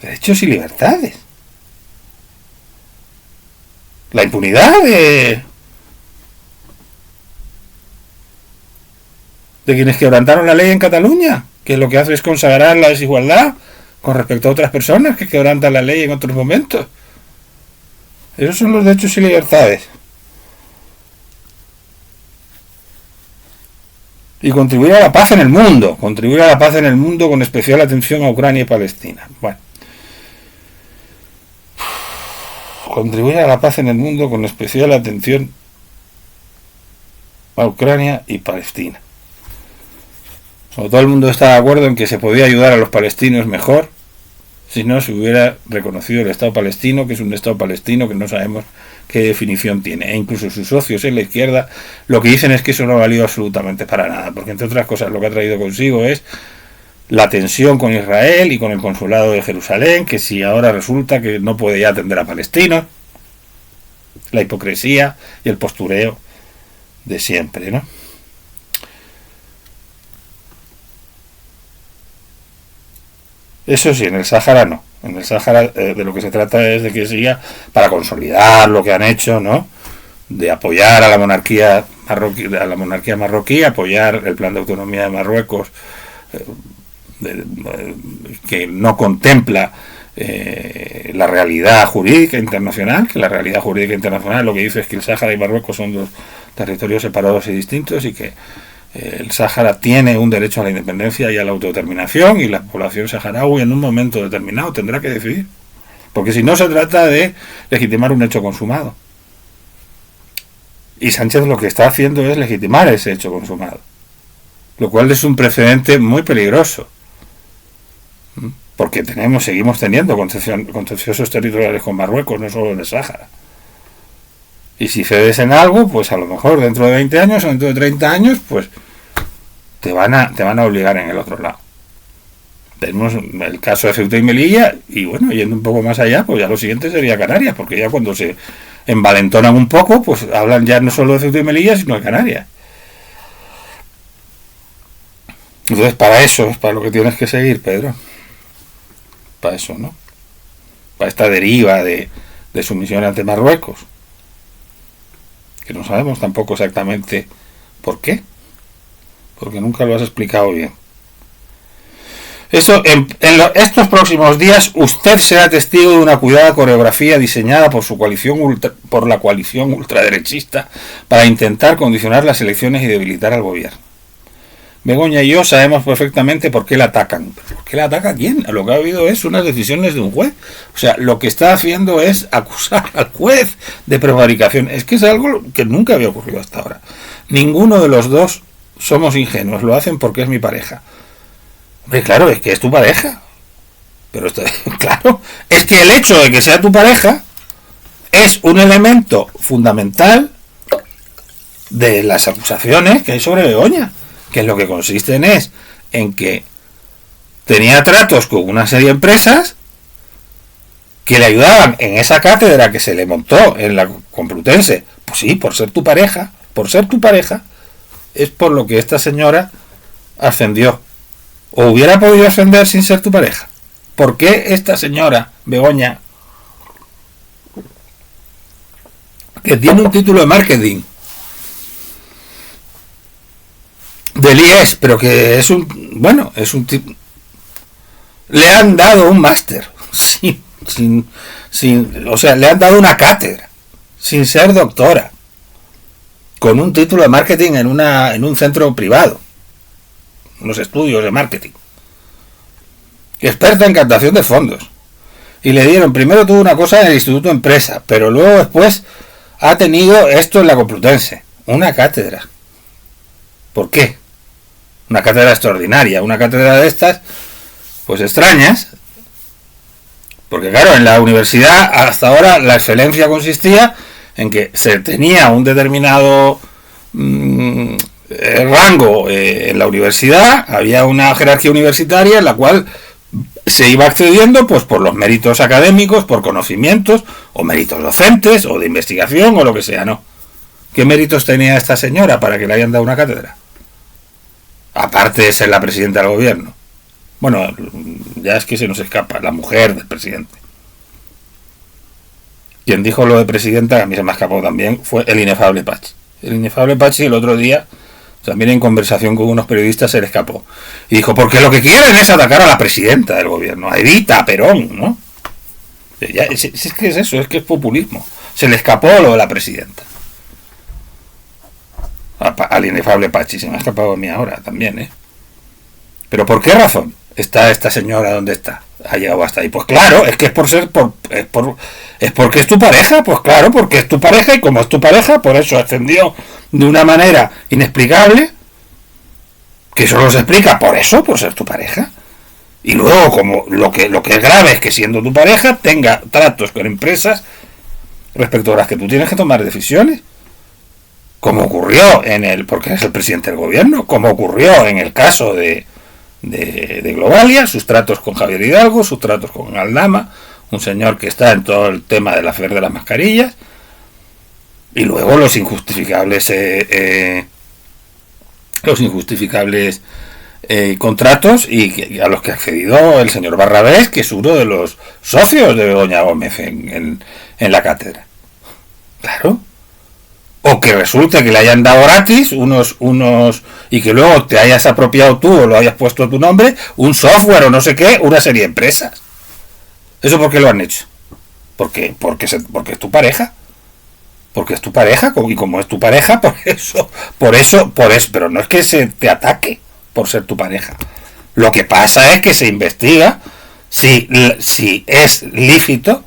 Derechos y libertades. La impunidad de quienes quebrantaron la ley en Cataluña, que lo que hace es consagrar la desigualdad con respecto a otras personas que quebrantan la ley en otros momentos. Esos son los derechos y libertades. Y contribuir a la paz en el mundo. Contribuir a la paz en el mundo con especial atención a Ucrania y Palestina. Bueno. Contribuir a la paz en el mundo con especial atención a Ucrania y Palestina. Como todo el mundo está de acuerdo en que se podía ayudar a los palestinos mejor si no se hubiera reconocido el Estado palestino, que es un Estado palestino que no sabemos qué definición tiene. E incluso sus socios en la izquierda lo que dicen es que eso no ha valido absolutamente para nada, porque entre otras cosas lo que ha traído consigo es la tensión con Israel y con el consulado de Jerusalén, que si ahora resulta que no puede ya atender a palestinos, la hipocresía y el postureo de siempre, ¿no? Eso sí, en el Sáhara no. En el Sáhara de lo que se trata es de que siga para consolidar lo que han hecho, ¿no? De apoyar a la monarquía marroquí, apoyar el plan de autonomía de Marruecos, que no contempla la realidad jurídica internacional, que la realidad jurídica internacional lo que dice es que el Sáhara y Marruecos son dos territorios separados y distintos y que el Sáhara tiene un derecho a la independencia y a la autodeterminación, y la población saharaui en un momento determinado tendrá que decidir, porque si no se trata de legitimar un hecho consumado, y Sánchez lo que está haciendo es legitimar ese hecho consumado, lo cual es un precedente muy peligroso, porque seguimos teniendo contenciosos territoriales con Marruecos, no solo en el Sáhara. Y si cedes en algo, pues a lo mejor dentro de 20 años o dentro de 30 años, pues te van a obligar en el otro lado. Tenemos el caso de Ceuta y Melilla, y bueno, yendo un poco más allá, pues ya lo siguiente sería Canarias, porque ya cuando se envalentonan un poco, pues hablan ya no solo de Ceuta y Melilla, sino de Canarias. Entonces, para eso es para lo que tienes que seguir, Pedro. Para eso, ¿no? para esta deriva de sumisión ante Marruecos, que no sabemos tampoco exactamente por qué, porque nunca lo has explicado bien. Eso, estos próximos días usted será testigo de una cuidada coreografía diseñada por la coalición ultraderechista para intentar condicionar las elecciones y debilitar al gobierno. Begoña y yo sabemos perfectamente por qué la atacan. ¿Por qué la ataca quién? Lo que ha habido es unas decisiones de un juez. O sea, lo que está haciendo es acusar al juez de prevaricación. Es que es algo que nunca había ocurrido hasta ahora. Ninguno de los dos somos ingenuos. Lo hacen porque es mi pareja. Hombre, claro, es que es tu pareja. Pero claro, es que el hecho de que sea tu pareja es un elemento fundamental de las acusaciones que hay sobre Begoña, que lo que consisten es en que tenía tratos con una serie de empresas que le ayudaban en esa cátedra que se le montó en la Complutense. Pues sí, por ser tu pareja, es por lo que esta señora ascendió. ¿O hubiera podido ascender sin ser tu pareja? ¿Por qué esta señora, Begoña, que tiene un título de marketing del IES, pero que es un tipo, le han dado un máster o sea, le han dado una cátedra sin ser doctora, con un título de marketing en un centro privado, unos estudios de marketing, experta en captación de fondos, y le dieron, primero tuvo una cosa en el Instituto de Empresa, pero luego después ha tenido esto en la Complutense, una cátedra. ¿Por qué? Una cátedra extraordinaria, una cátedra de estas, pues extrañas, porque claro, en la universidad hasta ahora la excelencia consistía en que se tenía un determinado rango en la universidad, había una jerarquía universitaria en la cual se iba accediendo pues por los méritos académicos, por conocimientos, o méritos docentes, o de investigación, o lo que sea, ¿no? ¿Qué méritos tenía esta señora para que le hayan dado una cátedra? Aparte de ser la presidenta del gobierno. Bueno, ya es que se nos escapa, la mujer del presidente. Quien dijo lo de presidenta, a mí se me ha escapado también, fue el inefable Pachi. El inefable Pachi el otro día, también en conversación con unos periodistas, se le escapó. Y dijo, porque lo que quieren es atacar a la presidenta del gobierno, a Evita, a Perón, ¿no? Es que es eso, es que es populismo. Se le escapó lo de la presidenta. Al inefable Pachi, se me ha escapado a mí ahora también, ¿eh? Pero ¿por qué razón está esta señora donde está? Ha llegado hasta ahí. Pues claro, es que es porque es tu pareja, pues claro, porque es tu pareja, y como es tu pareja, por eso ascendió de una manera inexplicable, que solo se explica por eso, por ser tu pareja. Y luego, como lo que es grave es que siendo tu pareja tenga tratos con empresas respecto a las que tú tienes que tomar decisiones, como ocurrió porque es el presidente del gobierno, como ocurrió en el caso de Globalia, sus tratos con Javier Hidalgo, sus tratos con Aldama, un señor que está en todo el tema de la fe de las mascarillas, y luego los injustificables contratos y a los que ha accedido el señor Barrabés, que es uno de los socios de Begoña Gómez en la cátedra. Claro. O que resulte que le hayan dado gratis unos y que luego te hayas apropiado tú o lo hayas puesto a tu nombre, un software o no sé qué, una serie de empresas. ¿Eso por qué lo han hecho? Porque es tu pareja. Porque es tu pareja, y como es tu pareja, por eso, pero no es que se te ataque por ser tu pareja. Lo que pasa es que se investiga si es lícito,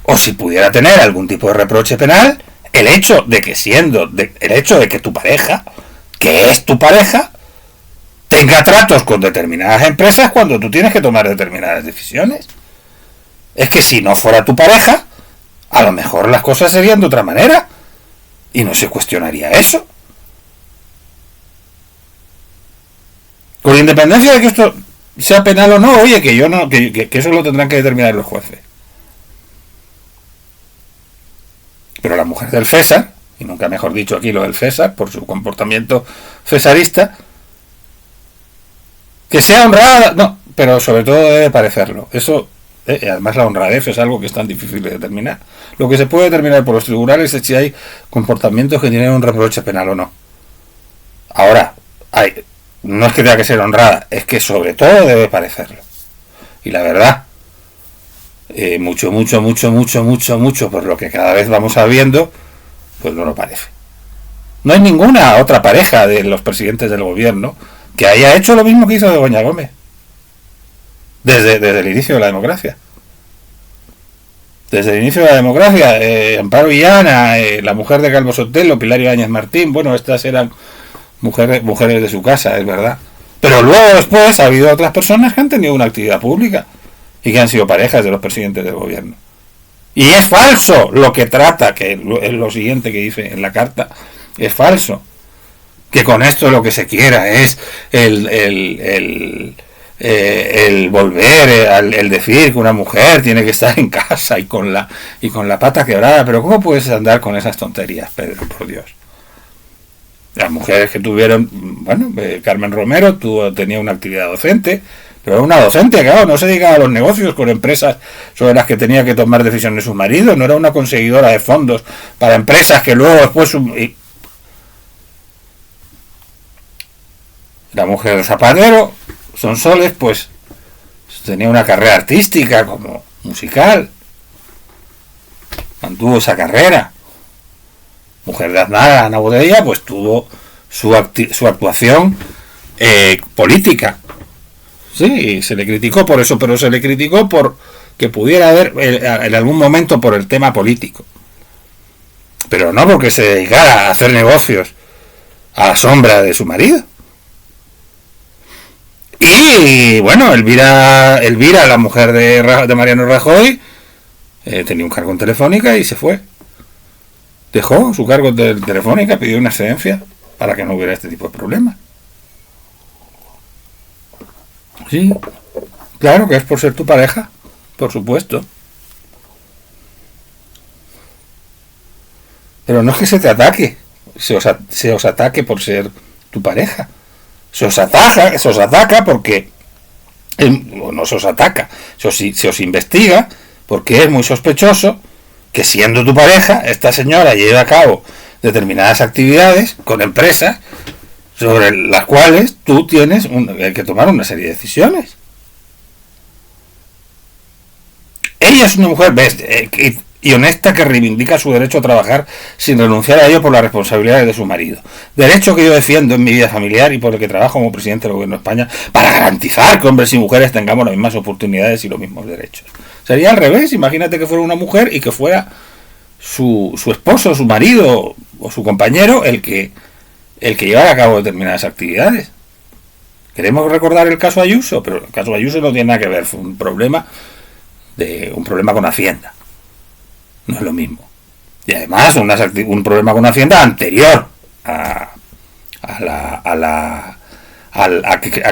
o si pudiera tener algún tipo de reproche penal, el hecho de que tu pareja, que es tu pareja, tenga tratos con determinadas empresas cuando tú tienes que tomar determinadas decisiones. Es que si no fuera tu pareja, a lo mejor las cosas serían de otra manera y no se cuestionaría eso. Con independencia de que esto sea penal o no, oye, que eso lo tendrán que determinar los jueces. Pero la mujer del César, y nunca mejor dicho aquí lo del César, por su comportamiento cesarista, que sea honrada, no, pero sobre todo debe parecerlo. Eso Además la honradez es algo que es tan difícil de determinar. Lo que se puede determinar por los tribunales es si hay comportamientos que tienen un reproche penal o no. Ahora, no es que tenga que ser honrada, es que sobre todo debe parecerlo. Y la verdad, mucho, por lo que cada vez vamos sabiendo, pues no lo parece. No hay ninguna otra pareja de los presidentes del gobierno que haya hecho lo mismo que hizo Begoña Gómez. Desde el inicio de la democracia. Desde el inicio de la democracia, Amparo Illana, la mujer de Calvo Sotelo, Pilar Ibáñez Martín, bueno, estas eran mujeres de su casa, es verdad. Pero luego después ha habido otras personas que han tenido una actividad pública y que han sido parejas de los presidentes del gobierno. Y es falso lo que trata, que es lo siguiente que dice en la carta, es falso. Que con esto lo que se quiera es el volver, el decir que una mujer tiene que estar en casa y con la pata quebrada. Pero ¿cómo puedes andar con esas tonterías, Pedro, por Dios? Las mujeres que tuvieron, bueno, Carmen Romero tenía una actividad docente, pero era una docente, claro, no se dedicaba a los negocios con empresas sobre las que tenía que tomar decisiones su marido, no era una conseguidora de fondos para empresas que luego después... La mujer de Zapatero, Sonsoles, pues tenía una carrera artística como musical, mantuvo esa carrera. Mujer de Aznar, Ana Botella, pues tuvo su actuación política. Sí, se le criticó por eso, pero se le criticó por que pudiera haber en algún momento por el tema político. Pero no porque se dedicara a hacer negocios a la sombra de su marido. Y bueno, Elvira, la mujer de Mariano Rajoy, tenía un cargo en Telefónica y se fue. Dejó su cargo de Telefónica, pidió una excedencia para que no hubiera este tipo de problemas. Sí, claro que es por ser tu pareja, por supuesto. Pero no es que se te ataque, se os ataque por ser tu pareja. Se os ataca porque... no se os ataca, se os investiga porque es muy sospechoso que siendo tu pareja, esta señora lleva a cabo determinadas actividades con empresas sobre las cuales tú tienes que tomar una serie de decisiones. Ella es una mujer y honesta que reivindica su derecho a trabajar sin renunciar a ello por las responsabilidades de su marido. Derecho que yo defiendo en mi vida familiar y por el que trabajo como presidente del gobierno de España para garantizar que hombres y mujeres tengamos las mismas oportunidades y los mismos derechos. Sería al revés, imagínate que fuera una mujer y que fuera su esposo, su marido o su compañero el que llevara a cabo determinadas actividades. Queremos recordar el caso Ayuso, pero el caso Ayuso no tiene nada que ver, fue un problema con Hacienda. No es lo mismo. Y además un problema con Hacienda anterior a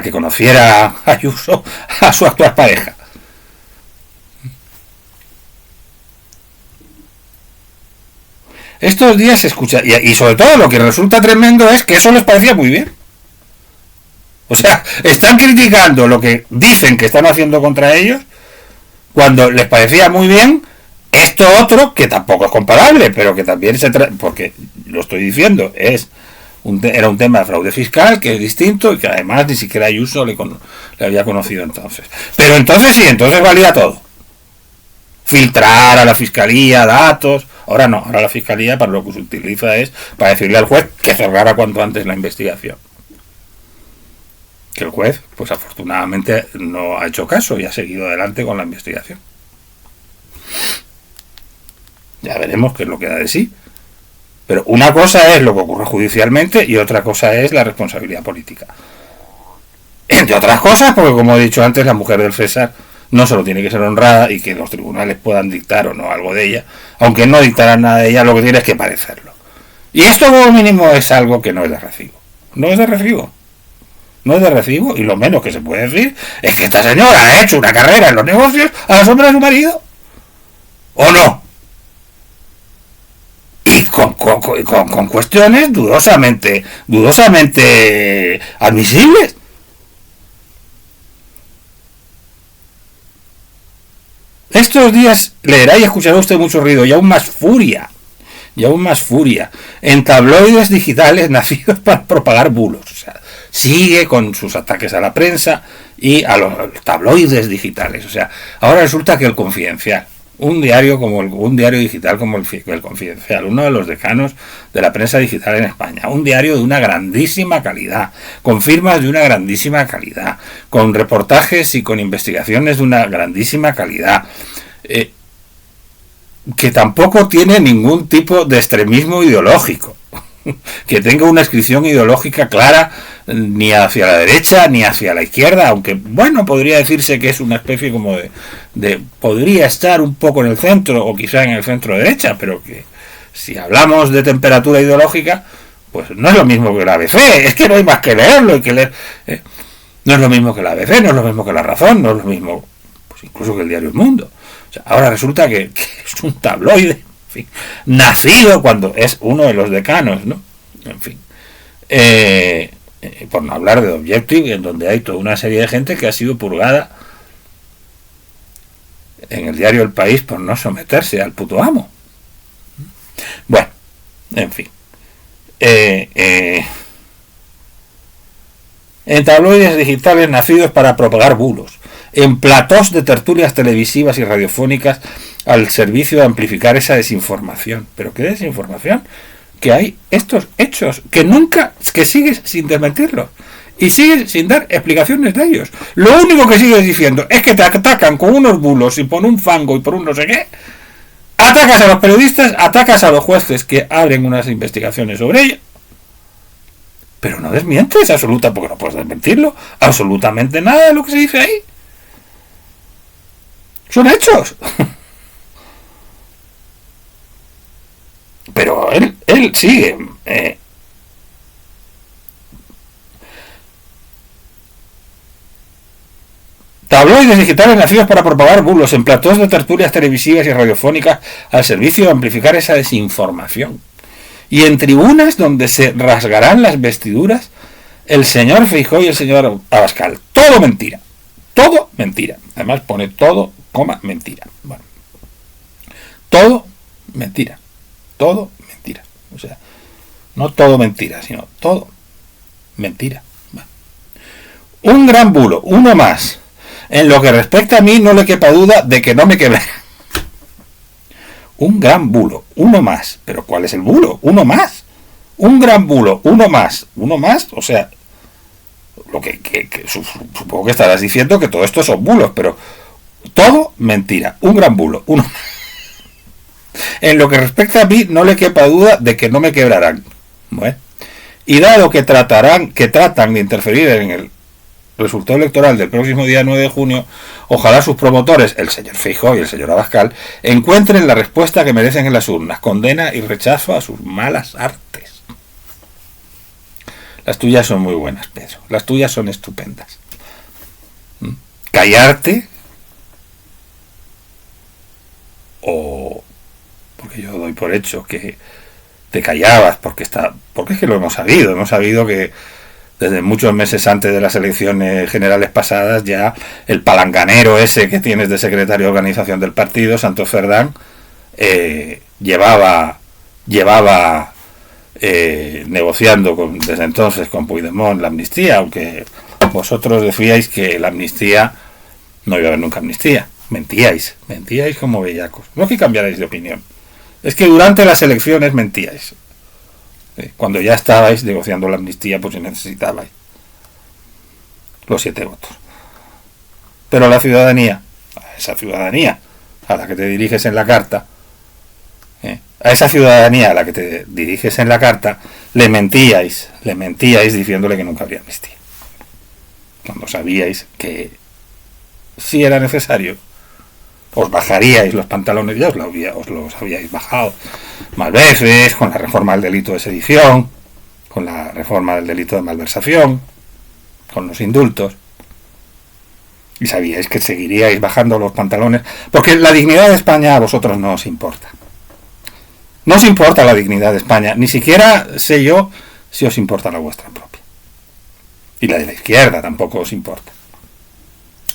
que conociera Ayuso a su actual pareja. Estos días se escucha, y sobre todo lo que resulta tremendo es que eso les parecía muy bien. O sea, están criticando lo que dicen que están haciendo contra ellos cuando les parecía muy bien esto otro que tampoco es comparable, pero que también porque lo estoy diciendo, era un tema de fraude fiscal que es distinto y que además ni siquiera Ayuso le había conocido entonces. Pero entonces sí, entonces valía todo. Filtrar a la fiscalía datos. Ahora no, ahora la fiscalía para lo que se utiliza es para decirle al juez que cerrara cuanto antes la investigación. Que el juez, pues afortunadamente no ha hecho caso y ha seguido adelante con la investigación. Ya veremos qué es lo que da de sí. Pero una cosa es lo que ocurre judicialmente y otra cosa es la responsabilidad política. Entre otras cosas, porque como he dicho antes, la mujer del César no solo tiene que ser honrada y que los tribunales puedan dictar o no algo de ella, aunque no dictaran nada de ella, lo que tiene es que parecerlo. Y esto como mínimo es algo que no es de recibo. No es de recibo. No es de recibo, y lo menos que se puede decir es que esta señora ha hecho una carrera en los negocios a la sombra de su marido. ¿O no? Y con cuestiones dudosamente admisibles. Estos días leerá y escuchará usted mucho ruido y aún más furia. En tabloides digitales nacidos para propagar bulos. O sea, sigue con sus ataques a la prensa y a los tabloides digitales. O sea, ahora resulta que el Confidencial, un diario digital como el Confidencial, uno de los decanos de la prensa digital en España, un diario de una grandísima calidad, con firmas de una grandísima calidad, con reportajes y con investigaciones de una grandísima calidad, que tampoco tiene ningún tipo de extremismo ideológico, que tenga una inscripción ideológica clara ni hacia la derecha ni hacia la izquierda, aunque bueno, podría decirse que es una especie como de podría estar un poco en el centro o quizá en el centro derecha, pero que si hablamos de temperatura ideológica, pues no es lo mismo que la ABC, es que no hay más que leerlo, hay que leer, no es lo mismo que la ABC, no es lo mismo que La Razón, no es lo mismo pues incluso que el diario El Mundo. O sea, ahora resulta que es un tabloide, en fin, nacido cuando es uno de los decanos, ¿no? En fin, por no hablar de Objective, en donde hay toda una serie de gente que ha sido purgada en el diario El País por no someterse al puto amo. Bueno, en fin. En tabloides digitales nacidos para propagar bulos, en platós de tertulias televisivas y radiofónicas al servicio de amplificar esa desinformación. ¿Pero qué desinformación? Que hay estos hechos que sigues sin desmentirlos y sigues sin dar explicaciones de ellos. Lo único que sigues diciendo es que te atacan con unos bulos y por un fango y por un no sé qué. Atacas a los periodistas, atacas a los jueces que abren unas investigaciones sobre ello, pero no desmientes porque no puedes desmentirlo absolutamente nada de lo que se dice ahí. Son hechos. Pero él sigue. Tabloides digitales nacidos para propagar bulos en platós de tertulias televisivas y radiofónicas al servicio de amplificar esa desinformación. Y en tribunas donde se rasgarán las vestiduras el señor Feijóo y el señor Abascal. Todo mentira. Todo mentira. Además pone todo, mentira. Bueno. Todo mentira. Todo mentira. O sea, no todo mentira, sino todo mentira. Bueno. Un gran bulo, uno más. En lo que respecta a mí, no le quepa duda de que no me quebré. Un gran bulo, uno más. ¿Pero cuál es el bulo? Uno más. Un gran bulo, uno más. Uno más, o sea, lo que supongo que estarás diciendo que todo esto son bulos, pero todo mentira. Un gran bulo, uno más. En lo que respecta a mí, no le quepa duda de que no me quebrarán. Bueno. Y dado que tratan de interferir en el resultado electoral del próximo día 9 de junio, ojalá sus promotores, el señor Feijóo y el señor Abascal, encuentren la respuesta que merecen en las urnas, condena y rechazo a sus malas artes. Las tuyas son muy buenas, Pedro, las tuyas son estupendas. Callarte, o porque yo doy por hecho que te callabas, porque es que lo hemos sabido que desde muchos meses antes de las elecciones generales pasadas ya el palanganero ese que tienes de secretario de organización del partido, Santos Cerdán, llevaba negociando desde entonces con Puigdemont la amnistía, aunque vosotros decíais que la amnistía no iba a haber nunca amnistía. Mentíais como bellacos. No que cambiarais de opinión, es que durante las elecciones mentíais. Cuando ya estabais negociando la amnistía, pues si necesitabais los 7 votos. Pero la ciudadanía, esa ciudadanía a la que te diriges en la carta, a esa ciudadanía a la que te diriges en la carta, le mentíais diciéndole que nunca habría amnistía. Cuando sabíais que si era necesario, os bajaríais los pantalones, ya os los habíais bajado más veces, con la reforma del delito de sedición, con la reforma del delito de malversación, con los indultos, y sabíais que seguiríais bajando los pantalones, porque la dignidad de España a vosotros no os importa. No os importa la dignidad de España, ni siquiera sé yo si os importa la vuestra propia. Y la de la izquierda tampoco os importa.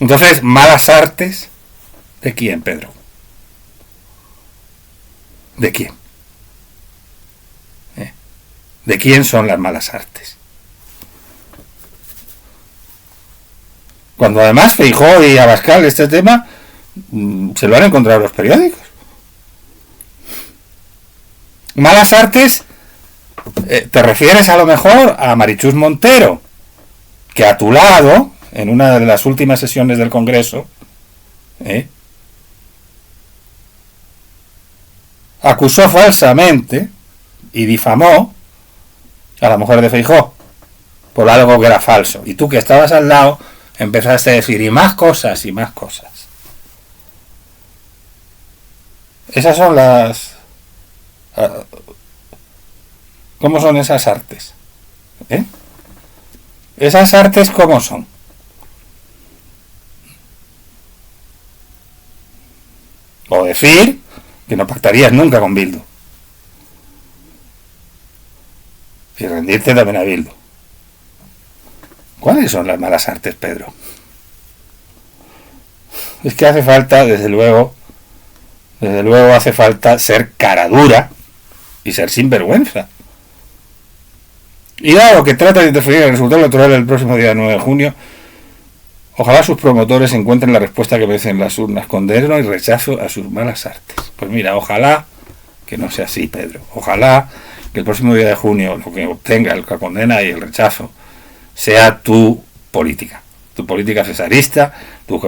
Entonces, malas artes ¿De quién, Pedro? ¿De quién? ¿De quién son las malas artes? Cuando además Feijóo y Abascal este tema se lo han encontrado en los periódicos. Malas artes, te refieres a lo mejor a Marichus Montero, que a tu lado, en una de las últimas sesiones del Congreso, acusó falsamente y difamó a la mujer de Feijóo por algo que era falso. Y tú, que estabas al lado, empezaste a decir y más cosas y más cosas. Esas son las... ¿Cómo son esas artes? ¿Esas artes cómo son? O decir que no pactarías nunca con Bildu. Y rendirte también a Bildu. ¿Cuáles son las malas artes, Pedro? Es que hace falta, desde luego hace falta ser cara dura y ser sinvergüenza. Y dado que trata de interferir en el resultado electoral del próximo día 9 de junio, ojalá sus promotores encuentren la respuesta que merecen las urnas, condeno y rechazo a sus malas artes. Pues mira, ojalá que no sea así, Pedro. Ojalá que el próximo día de junio lo que obtenga el que condena y el rechazo sea tu política cesarista, tu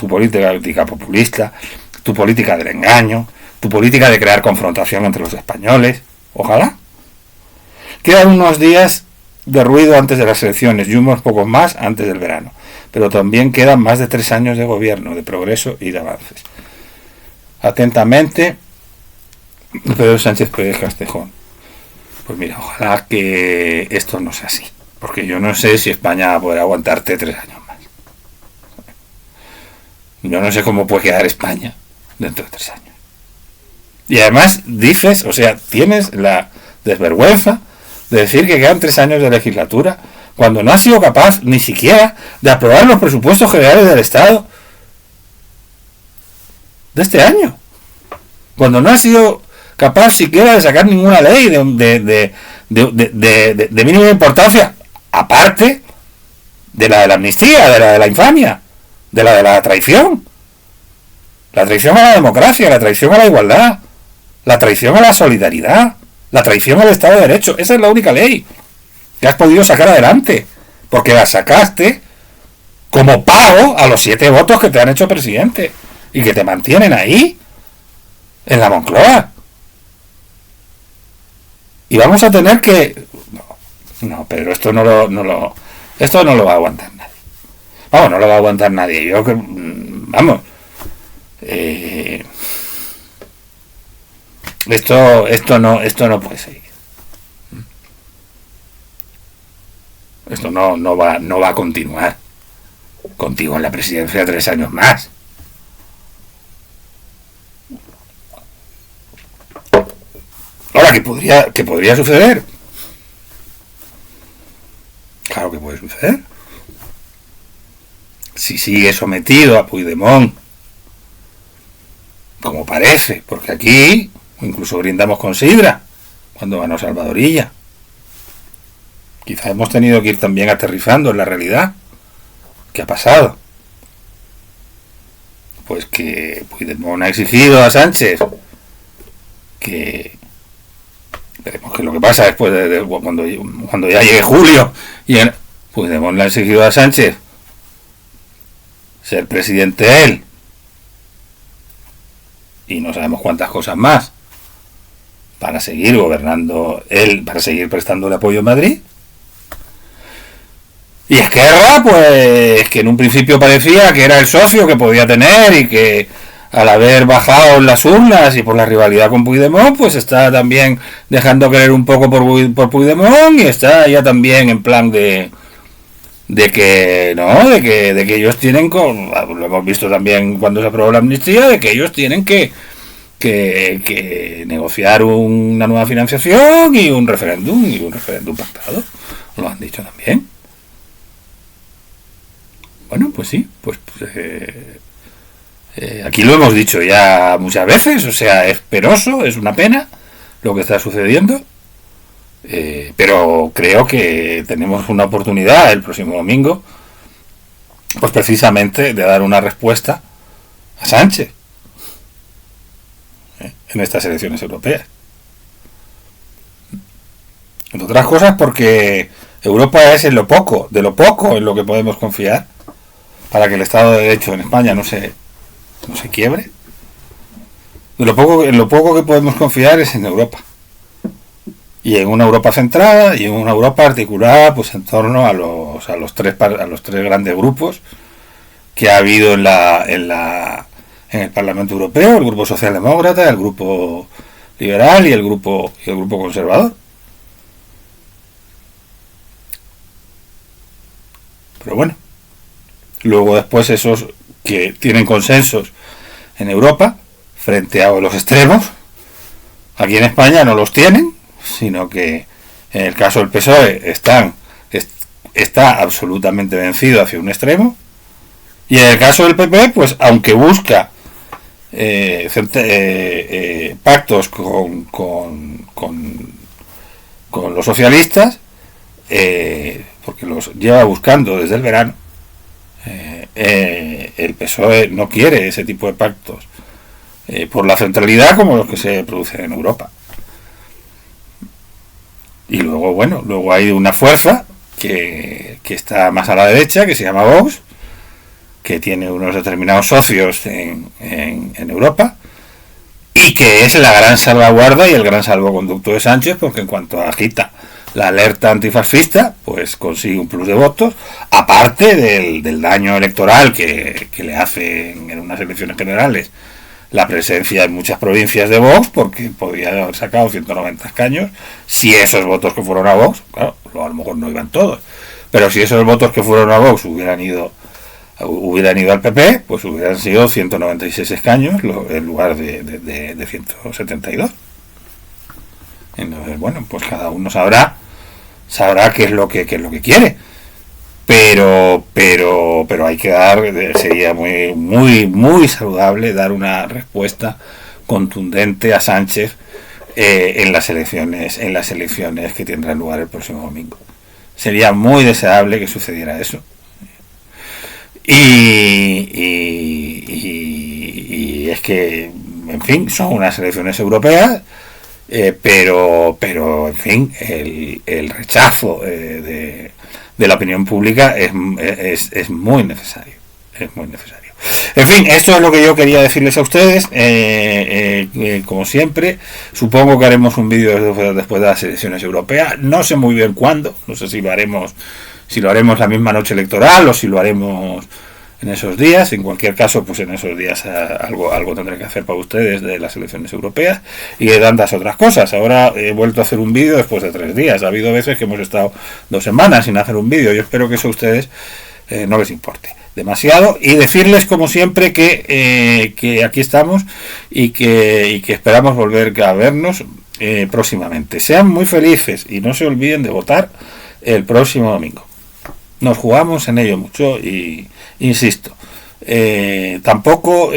política populista, tu política del engaño, tu política de crear confrontación entre los españoles. Ojalá. Quedan unos días de ruido antes de las elecciones y unos pocos más antes del verano, pero también quedan más de 3 años de gobierno, de progreso y de avances. Atentamente, Pedro Sánchez Pérez Castejón. Pues mira, ojalá que esto no sea así, porque yo no sé si España podrá aguantarte 3 años más. Yo no sé cómo puede quedar España dentro de 3 años. Y además dices, o sea, tienes la desvergüenza de decir que quedan 3 años de legislatura cuando no has sido capaz ni siquiera de aprobar los presupuestos generales del Estado de este año, cuando no has sido capaz siquiera de sacar ninguna ley de mínima importancia, aparte de la amnistía, de la infamia, de la traición. La traición a la democracia, la traición a la igualdad, la traición a la solidaridad, la traición al Estado de Derecho. Esa es la única ley que has podido sacar adelante, porque la sacaste como pago a los 7 votos que te han hecho presidente y que te mantienen ahí, en la Moncloa. Y vamos a tener que... No, Pedro, esto no lo va a aguantar nadie. Vamos, no lo va a aguantar nadie. Yo que... Vamos... Esto no puede seguir. Esto no va a continuar contigo en la presidencia 3 años más. Ahora, ¿qué podría suceder? Claro que puede suceder. Si sigue sometido a Puigdemont, como parece, porque aquí incluso brindamos con sidra cuando ganó Salvadorilla. Quizá hemos tenido que ir también aterrizando en la realidad. ¿Qué ha pasado? Pues que Puigdemont ha exigido a Sánchez que... Veremos qué es lo que pasa después de cuando ya llegue julio. Y Puigdemont le ha exigido a Sánchez ser presidente él. Y no sabemos cuántas cosas más para seguir gobernando él, para seguir prestándole apoyo en Madrid. Y Esquerra, pues que en un principio parecía que era el socio que podía tener y que al haber bajado en las urnas y por la rivalidad con Puigdemont, pues está también dejando querer un poco por Puigdemont y está ya también en plan de que ellos tienen, lo hemos visto también cuando se aprobó la amnistía, de que ellos tienen que negociar una nueva financiación y un referéndum pactado. Lo han dicho también. Bueno, pues sí, Aquí lo hemos dicho ya muchas veces, o sea, es penoso, es una pena lo que está sucediendo, pero creo que tenemos una oportunidad el próximo domingo, pues precisamente de dar una respuesta a Sánchez en estas elecciones europeas. Entre otras cosas porque Europa es en lo poco en lo que podemos confiar para que el Estado de Derecho en España no se quiebre. En lo poco que podemos confiar es en Europa. Y en una Europa centrada y en una Europa articulada pues en torno a los tres grandes grupos que ha habido en el Parlamento Europeo, el grupo socialdemócrata, el grupo liberal y el grupo conservador. Pero bueno, luego después esos que tienen consensos en Europa frente a los extremos, aquí en España no los tienen, sino que en el caso del PSOE está absolutamente vencido hacia un extremo, y en el caso del PP, pues aunque busca pactos con los socialistas, porque los lleva buscando desde el verano, el PSOE no quiere ese tipo de pactos por la centralidad como los que se producen en Europa. Y luego hay una fuerza que está más a la derecha, que se llama Vox, que tiene unos determinados socios en Europa, y que es la gran salvaguarda y el gran salvoconducto de Sánchez, porque en cuanto agita la alerta antifascista, pues consigue un plus de votos, aparte del daño electoral que le hace en unas elecciones generales la presencia en muchas provincias de Vox, porque podría haber sacado 190 escaños, si esos votos que fueron a Vox, claro, a lo mejor no iban todos, pero si esos votos que fueron a Vox hubieran ido al PP, pues hubieran sido 196 escaños en lugar de 172. Entonces, bueno, pues cada uno sabrá qué es lo que quiere, pero hay que sería muy saludable dar una respuesta contundente a Sánchez en las elecciones que tendrán lugar el próximo domingo. Sería muy deseable que sucediera eso. Y es que, en fin, son unas elecciones europeas, pero en fin, el rechazo de la opinión pública es muy necesario. Es muy necesario. En fin, esto es lo que yo quería decirles a ustedes. Como siempre, supongo que haremos un vídeo después de las elecciones europeas. No sé muy bien cuándo. No sé si lo haremos la misma noche electoral o si lo haremos en esos días. En cualquier caso, pues en esos días algo tendré que hacer para ustedes de las elecciones europeas y de tantas otras cosas. Ahora he vuelto a hacer un vídeo después de 3 días. Ha habido veces que hemos estado 2 semanas sin hacer un vídeo. Yo espero que eso a ustedes no les importe demasiado, y decirles como siempre que aquí estamos y que esperamos volver a vernos próximamente. Sean muy felices y no se olviden de votar el próximo domingo. Nos jugamos en ello mucho y insisto, tampoco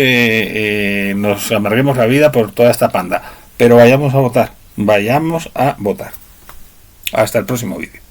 nos amarguemos la vida por toda esta panda, pero vayamos a votar. Hasta el próximo vídeo.